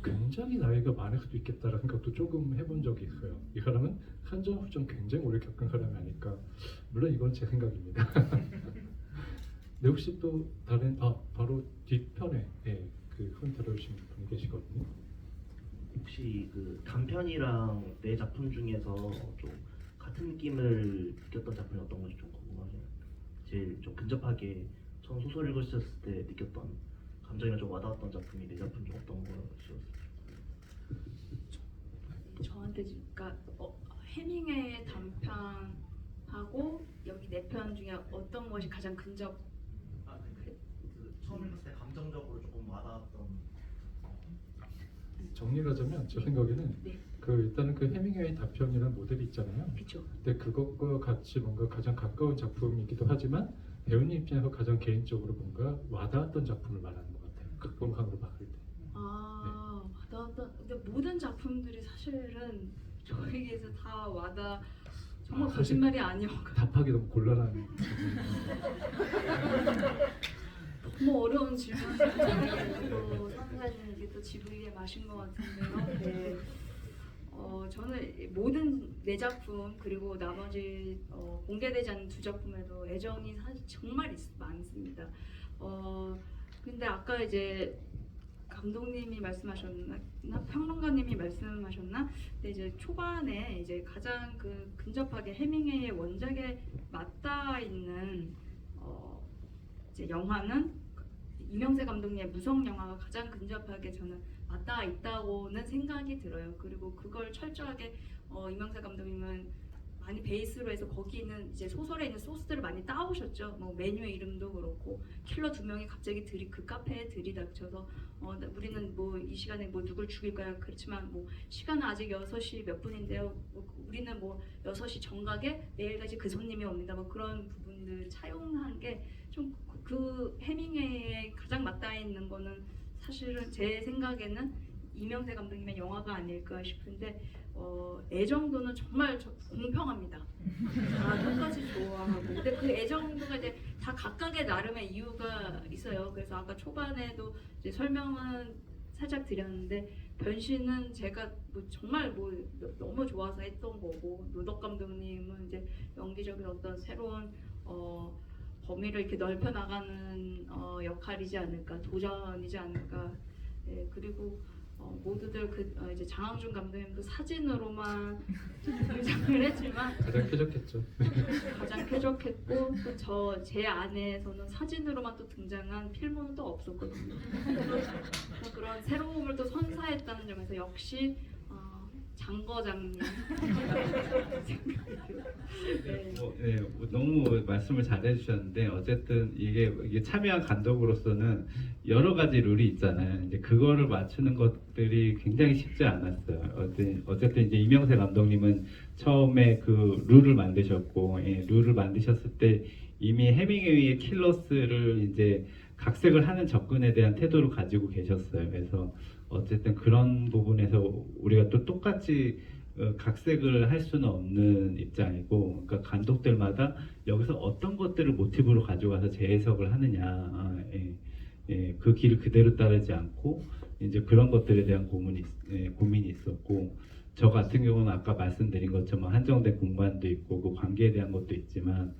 굉장히 나이가 많을 수도 있겠다라는 생각도 조금 해본 적이 있어요. 이 사람은 산전수전 굉장히 오래 겪은 사람이 아닐까. 물론 이건 제 생각입니다. 네, 혹시 또 다른 바로 뒤편에 그 손 들어주신 분이 계시거든요. 혹시 그 단편이랑 내 작품 중에서 좀 같은 느낌을 느꼈던 작품이 어떤 건지 좀 궁금하네요. 제일 좀 근접하게 처음 소설 읽으셨을 때 느꼈던 감정이나 좀 와닿았던 작품이 내 작품 중 어떤 거였어요? 저한테 그러니까 해밍웨이의 단편하고 여기 네 편 중에 어떤 것이 가장 근접? 처음 읽었을 때 감정적으로 조금 와닿았던. 정리를 하자면 제 생각에는 네. 일단은 그 해밍웨이 단편이라는 모델이 있잖아요. 그렇죠. 근데 그것과 같이 뭔가 가장 가까운 작품이기도 하지만 배우님 입장에서 가장 개인적으로 뭔가 와닿았던 작품을 말하는 것 같아요. 극본상으로 봤을 때. 와닿았던. 근데 모든 작품들이 사실은 저에게서 다 정말 사실 거짓말이 아니어가지고 답하기 너무 곤란한. 너무 어려운 질문이고 상사님 이게 또 지브리의 맛인 것 같은데요. 네. 저는 모든 네 작품 그리고 나머지 공개되지 않은 두 작품에도 애정이 사실 정말 많습니다. 근데 아까 이제 감독님이 말씀하셨나 평론가님이 말씀하셨나? 근데 이제 초반에 이제 가장 그 근접하게 해밍웨이의 원작에 맞닿아 있는 이제 영화는 이명세 감독님의 무성 영화가 가장 근접하게 저는 맞닿아 있다고는 생각이 들어요. 그리고 그걸 철저하게 이명세 감독님은 많이 베이스로 해서 거기 있는 이제 소설에 있는 소스들을 많이 따오셨죠. 뭐 메뉴의 이름도 그렇고 킬러 두 명이 갑자기 그 카페에 들이닥쳐서 우리는 뭐 이 시간에 뭐 누굴 죽일 거야. 그렇지만 뭐 시간은 아직 6시 몇 분인데요. 우리는 뭐 6시 정각에 매일같이 그 손님이 옵니다. 뭐 그런 부분들 차용한 게 좀 그 해밍웨이에 가장 맞닿아 있는 거는 사실은 제 생각에는 이명세 감독님의 영화가 아닐까 싶은데 애정도는 정말 공평합니다. 다 똑같이 좋아하고 근데 그 애정도가 이제 다 각각의 나름의 이유가 있어요. 그래서 아까 초반에도 이제 설명은 살짝 드렸는데 변신은 제가 뭐 정말 뭐 너무 좋아서 했던 거고 노덕 감독님은 이제 연기적인 어떤 새로운 범위를 이렇게 넓혀 나가는 역할이지 않을까 도전이지 않을까. 그리고 모두들 이제 장항준 감독님도 사진으로만 등장을 했지만 가장 쾌적했죠. 가장 쾌적했고 또 제 안에서는 사진으로만 또 등장한 필모는 또 없었거든요. 그래서 그런 새로움을 또 선사했다는 점에서 역시 장 거장님 생각이 들어요. 네. 너무 말씀을 잘 해주셨는데 어쨌든 이게 참여한 감독으로서는 여러 가지 룰이 있잖아요. 이제 그거를 맞추는 것들이 굉장히 쉽지 않았어요. 어쨌든 이제 이명세 감독님은 처음에 그 룰을 만드셨고, 룰을 만드셨을 때 이미 해밍웨이의 킬러스를 이제 각색을 하는 접근에 대한 태도를 가지고 계셨어요. 그래서 어쨌든 그런 부분에서 우리가 또 똑같이 각색을 할 수는 없는 입장이고, 그러니까 감독들마다 여기서 어떤 것들을 모티브로 가져가서 재해석을 하느냐, 그 길을 그대로 따르지 않고 이제 그런 것들에 대한 고민이 있었고, 저 같은 경우는 아까 말씀드린 것처럼 한정된 공간도 있고 그 관계에 대한 것도 있지만,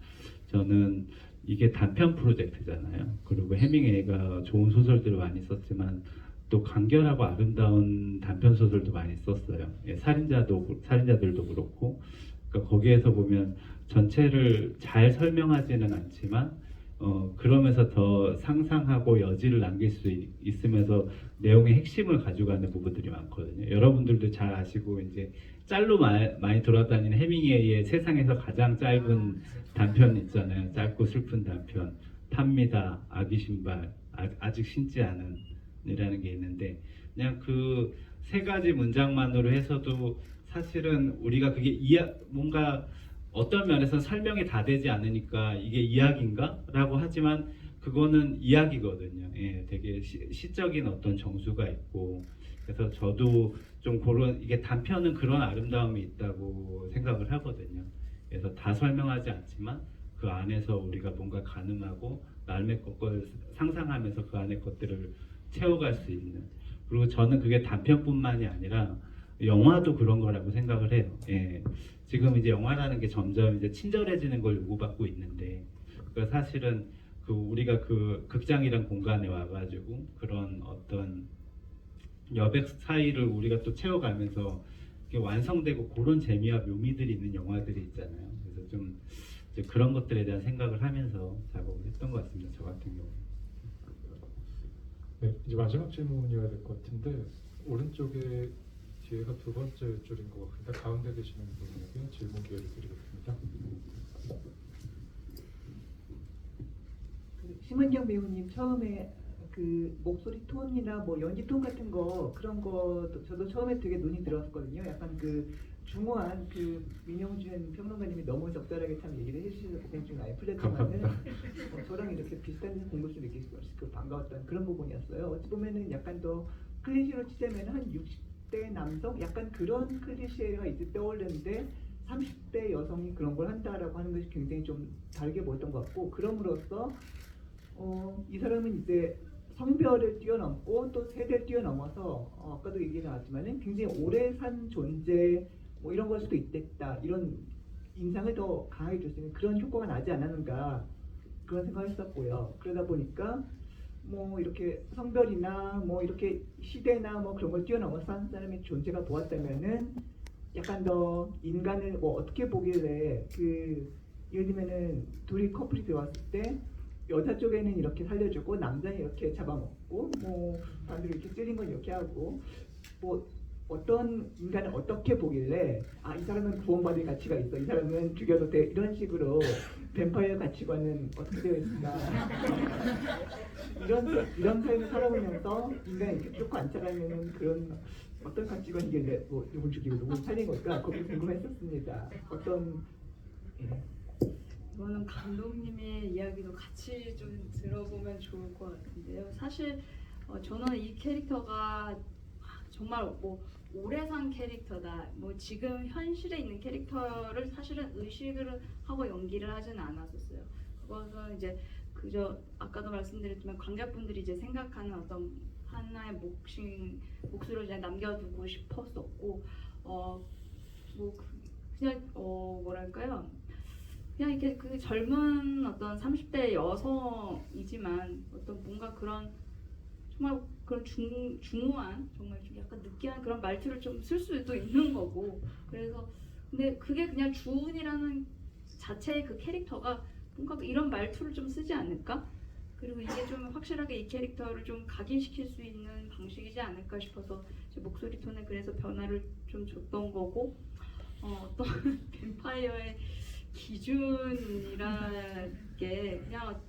저는 이게 단편 프로젝트잖아요. 그리고 해밍웨이가 좋은 소설들을 많이 썼지만 또 간결하고 아름다운 단편 소설도 많이 썼어요. 살인자들도 그렇고, 그러니까 거기에서 보면 전체를 잘 설명하지는 않지만 그러면서 더 상상하고 여지를 남길 수 있으면서 내용의 핵심을 가져가는 부분들이 많거든요. 여러분들도 잘 아시고 이제 짤로 많이 돌아다니는 해밍웨이의 세상에서 가장 짧은 단편 있잖아요. 짧고 슬픈 단편, 탑니다, 아기 신발, 아직 신지 않은 이라는 게 있는데, 그냥 그 세 가지 문장만으로 해서도 사실은 우리가 그게 뭔가 어떤 면에서 설명이 다 되지 않으니까 이게 이야기인가? 라고 하지만 그거는 이야기거든요. 되게 시적인 어떤 정수가 있고, 그래서 저도 좀 이게 단편은 그런 아름다움이 있다고 생각을 하거든요. 그래서 다 설명하지 않지만 그 안에서 우리가 뭔가 가늠하고 나름의 것을 상상하면서 그 안의 것들을 채워갈 수 있는, 그리고 저는 그게 단편뿐만이 아니라 영화도 그런 거라고 생각을 해요. 지금 이제 영화라는 게 점점 이제 친절해지는 걸 요구받고 있는데, 사실은 우리가 그 극장이란 공간에 와가지고 그런 어떤 여백 사이를 우리가 또 채워가면서 완성되고 그런 재미와 묘미들이 있는 영화들이 있잖아요. 그래서 좀 이제 그런 것들에 대한 생각을 하면서 작업을 했던 것 같습니다. 저 같은 경우. 네, 이제 마지막 질문이어야 될 것 같은데, 오른쪽에 뒤에가 두 번째 줄인 것 같은데 가운데 계시는 분에게 질문 기회를 드리겠습니다. 심은경 배우님 처음에 그 목소리 톤이나 뭐 연기 톤 같은 거 그런 거 저도 처음에 되게 눈이 들었거든요. 약간 그 중후한 그 민영준 평론가님이 너무 적절하게 참 얘기를 해주셔서 굉장히 좀 많이 풀렸지만은 저랑 이렇게 비슷한 공부를 느낄 수 있어서 그 반가웠던 그런 부분이었어요. 어찌 보면은 약간 더 클리셰로 치자면 한 60대 남성 약간 그런 클리셰가 이제 떠오르는데 30대 여성이 그런 걸 한다라고 하는 것이 굉장히 좀 다르게 보였던 것 같고, 그럼으로써 이 사람은 이제 성별을 뛰어넘고 또 세대를 뛰어넘어서 아까도 얘기 나왔지만은 굉장히 오래 산 존재 뭐 이런 걸 수도 있겠다, 이런 인상을 더 강하게 줄 수 있는 그런 효과가 나지 않았는가 그런 생각을 했었고요. 그러다 보니까 뭐 이렇게 성별이나 뭐 이렇게 시대나 뭐 그런 걸 뛰어넘어서 한 사람의 존재가 보았다면은 약간 더 인간을 뭐 어떻게 보길래 그 예를 들면은 둘이 커플이 들어왔을 때 여자 쪽에는 이렇게 살려주고 남자는 이렇게 잡아먹고 뭐 반대로 이렇게 찌린 건 이렇게 하고 뭐 어떤 인간을 어떻게 보길래 이 사람은 구원받을 가치가 있어, 이 사람은 죽여도 돼, 이런 식으로 뱀파이어 가치관은 어떻게 되어 있을까 이런 삶을 살아보면서 인간이 이렇게 쭉 관찰하는 그런 어떤 가치관이길래 뭐 누굴 죽이고 누굴 살린 걸까, 그게 궁금했었습니다. 이거는 감독님의 이야기도 같이 좀 들어보면 좋을 것 같은데요. 사실 저는 이 캐릭터가 정말 뭐 오래 산 캐릭터다, 뭐 지금 현실에 있는 캐릭터를 사실은 의식을 하고 연기를 하지는 않았었어요. 그것은 이제 그저 아까도 말씀드렸지만 관객분들이 이제 생각하는 어떤 하나의 몫으로 이제 남겨두고 싶었었고, 뭐 그냥 뭐랄까요? 그냥 이렇게 그 젊은 어떤 30대 여성이지만 어떤 뭔가 그런 정말 그런 중후한 정말 좀 약간 느끼한 그런 말투를 좀 쓸 수도 있는 거고 그래서 근데 그게 그냥 주은이라는 자체의 그 캐릭터가 뭔가 이런 말투를 좀 쓰지 않을까? 그리고 이게 좀 확실하게 이 캐릭터를 좀 각인시킬 수 있는 방식이지 않을까 싶어서 제 목소리 톤에 그래서 변화를 좀 줬던 거고 어떤 뱀파이어의 기준이라는 게 그냥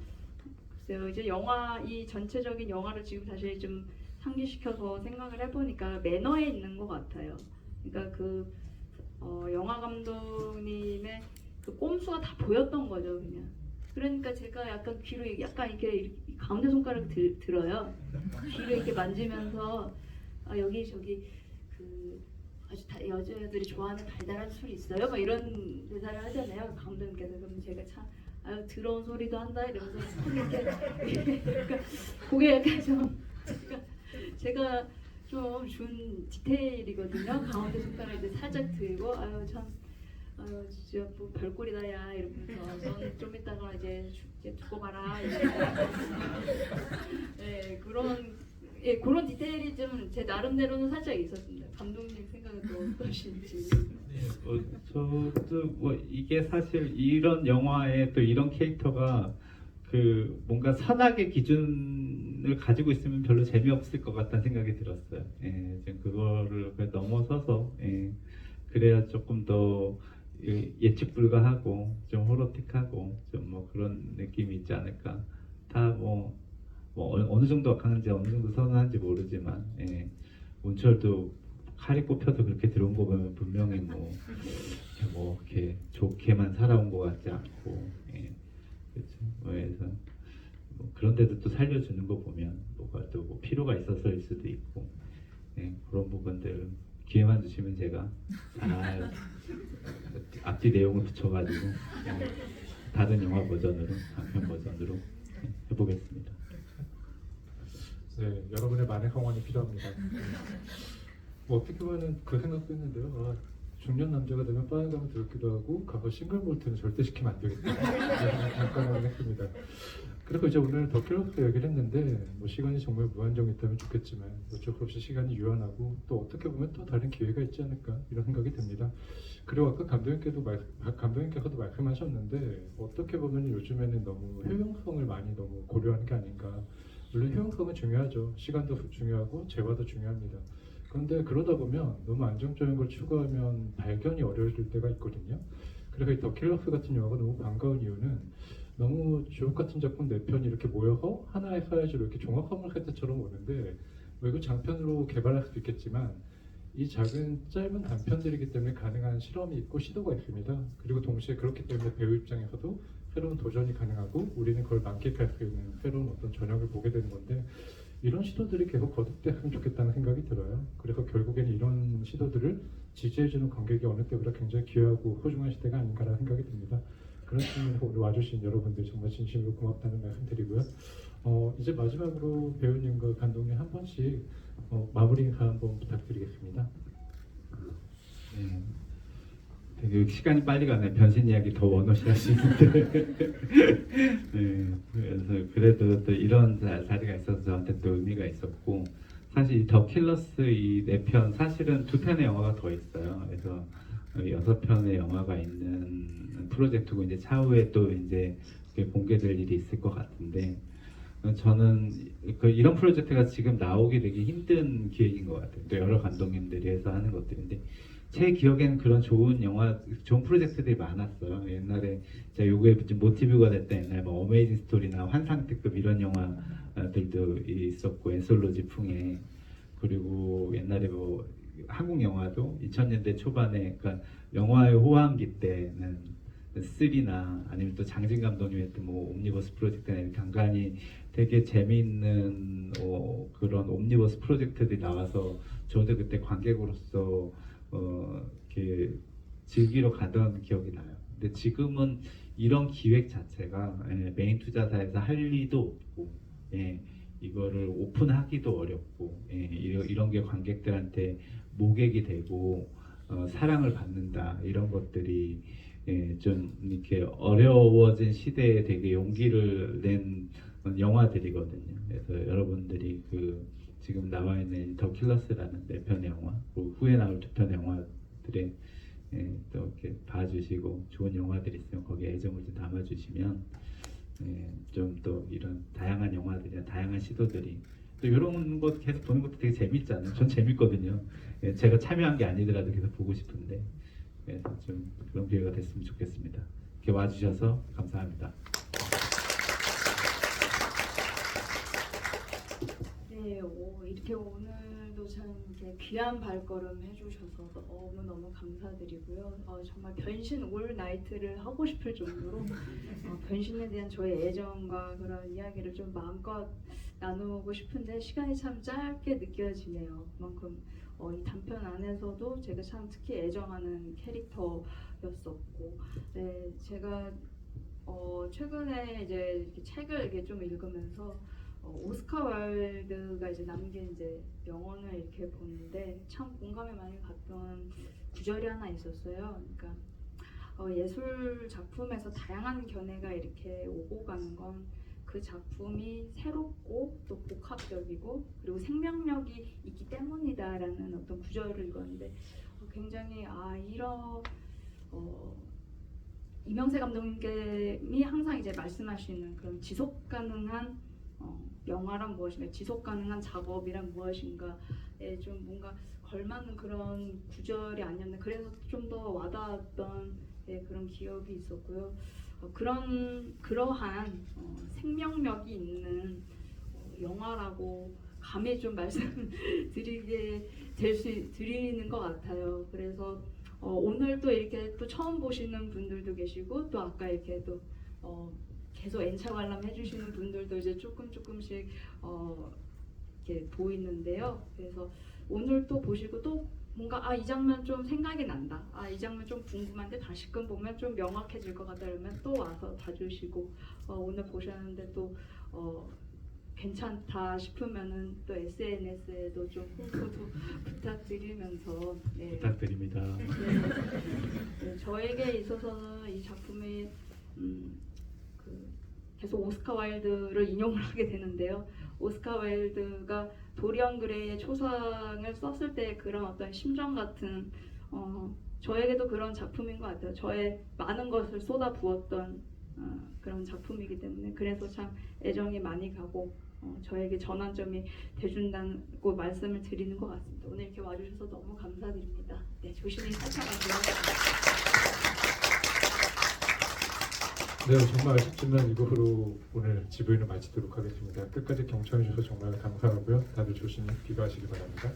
글쎄요 이제 영화 이 전체적인 영화를 지금 다시 좀 상기시켜서 생각을 해보니까 매너에 있는 것 같아요. 그러니까 그 영화 감독님의 그 꼼수가 다 보였던 거죠 그냥. 그러니까 제가 약간 귀로 약간 이렇게 가운데 손가락을 들어요. 귀를 이렇게 만지면서 여기 저기 그 아주 여자들이 좋아하는 달달한 술이 있어요? 막 이런 대사를 하잖아요. 감독님께서 그럼 제가 참 아유 더러운 소리도 한다 이러면서 이렇게 그러니까 그게 약간 좀 제가 좀 준 디테일이거든요. 가운데 손가락을 이제 살짝 들고 아유 진짜 뭐 별꼴이다 야 이러면서 넌 좀 이따가 이제 두고 가라 네 그런 디테일이 좀 제 나름대로는 살짝 있었습니다. 감독님 생각은 또 어떠신지? 저도 뭐 이게 사실 이런 영화에 또 이런 캐릭터가 그 뭔가 선악의 기준을 가지고 있으면 별로 재미없을 것 같다는 생각이 들었어요. 지금 그거를 넘어서서 그래야 조금 더 예측 불가하고 좀 호러틱하고 좀 뭐 그런 느낌이 있지 않을까. 다 뭐 어느 정도 악하는지 어느 정도 선한지 모르지만 운철도 칼이 꼽혀서 그렇게 들어온 거 보면 분명히 뭐 이렇게 좋게만 살아온 것 같지 않고 그렇죠. 그래서 뭐 그런데도 또 살려주는 거 보면 뭐가 또 뭐 필요가 있어서일 수도 있고 그런 부분들 기회만 주시면 제가 잘 앞뒤 내용을 붙여가지고 다른 영화 버전으로 장편 버전으로 해보겠습니다. 네, 여러분의 많은 성원이 필요합니다. 뭐 어떻게 보면 그 생각도 했는데요. 중년 남자가 되면 빠른감을 들기도 하고 가서 싱글몰트는 절대 시키면 안 되겠다. 이런 잠깐만 했습니다. 그리고 이제 오늘 더 킬러스 얘기를 했는데 뭐 시간이 정말 무한정 있다면 좋겠지만 어쩔 수 없이 시간이 유한하고 또 어떻게 보면 또 다른 기회가 있지 않을까 이런 생각이 듭니다. 그리고 아까 감독님께서도 말씀하셨는데 어떻게 보면 요즘에는 너무 효용성을 많이 너무 고려하는 게 아닌가. 물론 효용성은 중요하죠. 시간도 중요하고 재화도 중요합니다. 그런데 그러다 보면 너무 안정적인 걸 추구하면 발견이 어려워질 때가 있거든요. 그래서 이 더 킬러스 같은 영화가 너무 반가운 이유는 너무 주옥 같은 작품 4편이 이렇게 모여서 하나의 사이즈로 이렇게 종합 선물 세트처럼 오는데 뭐 이거 장편으로 개발할 수도 있겠지만 이 작은 짧은 단편들이기 때문에 가능한 실험이 있고 시도가 있습니다. 그리고 동시에 그렇기 때문에 배우 입장에서도 새로운 도전이 가능하고 우리는 그걸 만끽할 수 있는 새로운 어떤 저녁을 보게 되는 건데 이런 시도들이 계속 거듭됐으면 좋겠다는 생각이 들어요. 그래서 결국에는 이런 시도들을 지지해주는 관객이 어느 때보다 굉장히 귀하고 소중한 시대가 아닌가라는 생각이 듭니다. 그런 측면에서 오늘 와주신 여러분들 정말 진심으로 고맙다는 말씀 드리고요. 이제 마지막으로 배우님과 감독님 한 번씩 마무리 인사 한번 부탁드리겠습니다. 네. 되게 시간이 빨리 가네. 변신 이야기 더 원없이 하시는데 네, 그래서 그래도 또 이런 자리가 있어서 저한테 또 의미가 있었고 사실 더 킬러스 이 4편 사실은 2편의 영화가 더 있어요. 그래서 6편의 영화가 있는 프로젝트고 이제 차후에 또 이제 공개될 일이 있을 것 같은데 저는 이런 프로젝트가 지금 나오기 되게 힘든 기획인 것 같아요. 또 여러 감독님들이 해서 하는 것들인데 제 기억에는 그런 좋은 영화, 좋은 프로젝트들이 많았어요. 옛날에 제가 요거에 모티브가 됐던 옛날 뭐 어메이징 스토리나 환상특급 이런 영화들도 있었고 엔솔로지 풍에 그리고 옛날에 뭐 한국 영화도 2000년대 초반에 그러니까 영화의 호황기 때는 3나 아니면 또 장진 감독님 했던 뭐 옴니버스 프로젝트나 간간히 되게 재미있는 그런 옴니버스 프로젝트들이 나와서 저도 그때 관객으로서 이렇게 즐기러 가던 기억이 나요. 근데 지금은 이런 기획 자체가 메인 투자사에서 할 리도 없고 이거를 오픈하기도 어렵고 이런 게 관객들한테 모객이 되고 사랑을 받는다 이런 것들이 좀 이렇게 어려워진 시대에 되게 용기를 낸 영화들이거든요. 그래서 여러분들이 지금 나와 있는 더 킬러스라는 4편의 영화, 그리고 후에 나올 2편의 영화들에 또 이렇게 봐주시고 좋은 영화들이 있으면 거기에 애정을 좀 담아주시면 좀 또 이런 다양한 영화들이나 다양한 시도들이 또 이런 것 계속 보는 것도 되게 재밌잖아요. 전 재밌거든요. 제가 참여한 게 아니더라도 계속 보고 싶은데 그래서 좀 그런 기회가 됐으면 좋겠습니다. 이렇게 와주셔서 감사합니다. 네, 이렇게 오늘도 참 이렇게 귀한 발걸음 해주셔서 너무너무 감사드리고요. 정말 변신 올 나이트를 하고 싶을 정도로 변신에 대한 저의 애정과 그런 이야기를 좀 마음껏 나누고 싶은데 시간이 참 짧게 느껴지네요. 그만큼 이 단편 안에서도 제가 참 특히 애정하는 캐릭터였었고, 네, 제가 최근에 이제 이렇게 책을 이렇게 좀 읽으면서 오스카 와일드가 이제 남긴 이제 명언을 이렇게 보는데 참 공감이 많이 갔던 구절이 하나 있었어요. 그러니까 예술 작품에서 다양한 견해가 이렇게 오고 가는 건 그 작품이 새롭고 또 복합적이고 그리고 생명력이 있기 때문이다라는 어떤 구절을 읽었는데 굉장히 이런 이명세 감독님이 항상 이제 말씀하시는 그런 지속 가능한 영화란 무엇인가, 지속 가능한 작업이란 무엇인가에 좀 뭔가 걸맞는 그런 구절이 아니었나. 그래서 좀 더 와닿았던 그런 기억이 있었고요. 그러한 생명력이 있는 영화라고 감히 좀 말씀드리게 드리는 것 같아요. 그래서 오늘 또 이렇게 또 처음 보시는 분들도 계시고 또 아까 이렇게 또 계속 N차 관람 해주시는 분들도 이제 조금씩 이렇게 보이는데요. 그래서 오늘 또 보시고 또 뭔가 이 장면 좀 생각이 난다. 이 장면 좀 궁금한데 다시금 보면 좀 명확해질 것 같다. 그러면 또 와서 봐주시고 오늘 보셨는데 또 괜찮다 싶으면은 또 SNS에도 좀 홍보도 부탁드리면서 부탁드립니다. 네, 저에게 있어서는 이 작품이 계속 오스카 와일드를 인용을 하게 되는데요. 오스카 와일드가 도리언 그레이의 초상을 썼을 때 그런 어떤 심정 같은 저에게도 그런 작품인 것 같아요. 저의 많은 것을 쏟아 부었던 그런 작품이기 때문에 그래서 참 애정이 많이 가고 저에게 전환점이 돼준다고 말씀을 드리는 것 같습니다. 오늘 이렇게 와주셔서 너무 감사드립니다. 네, 조심히 찾아가세요. 네, 정말 아쉽지만 이것으로 오늘 지부인을 마치도록 하겠습니다. 끝까지 경청해 주셔서 정말 감사하고요. 다들 조심히 귀가하시기 바랍니다.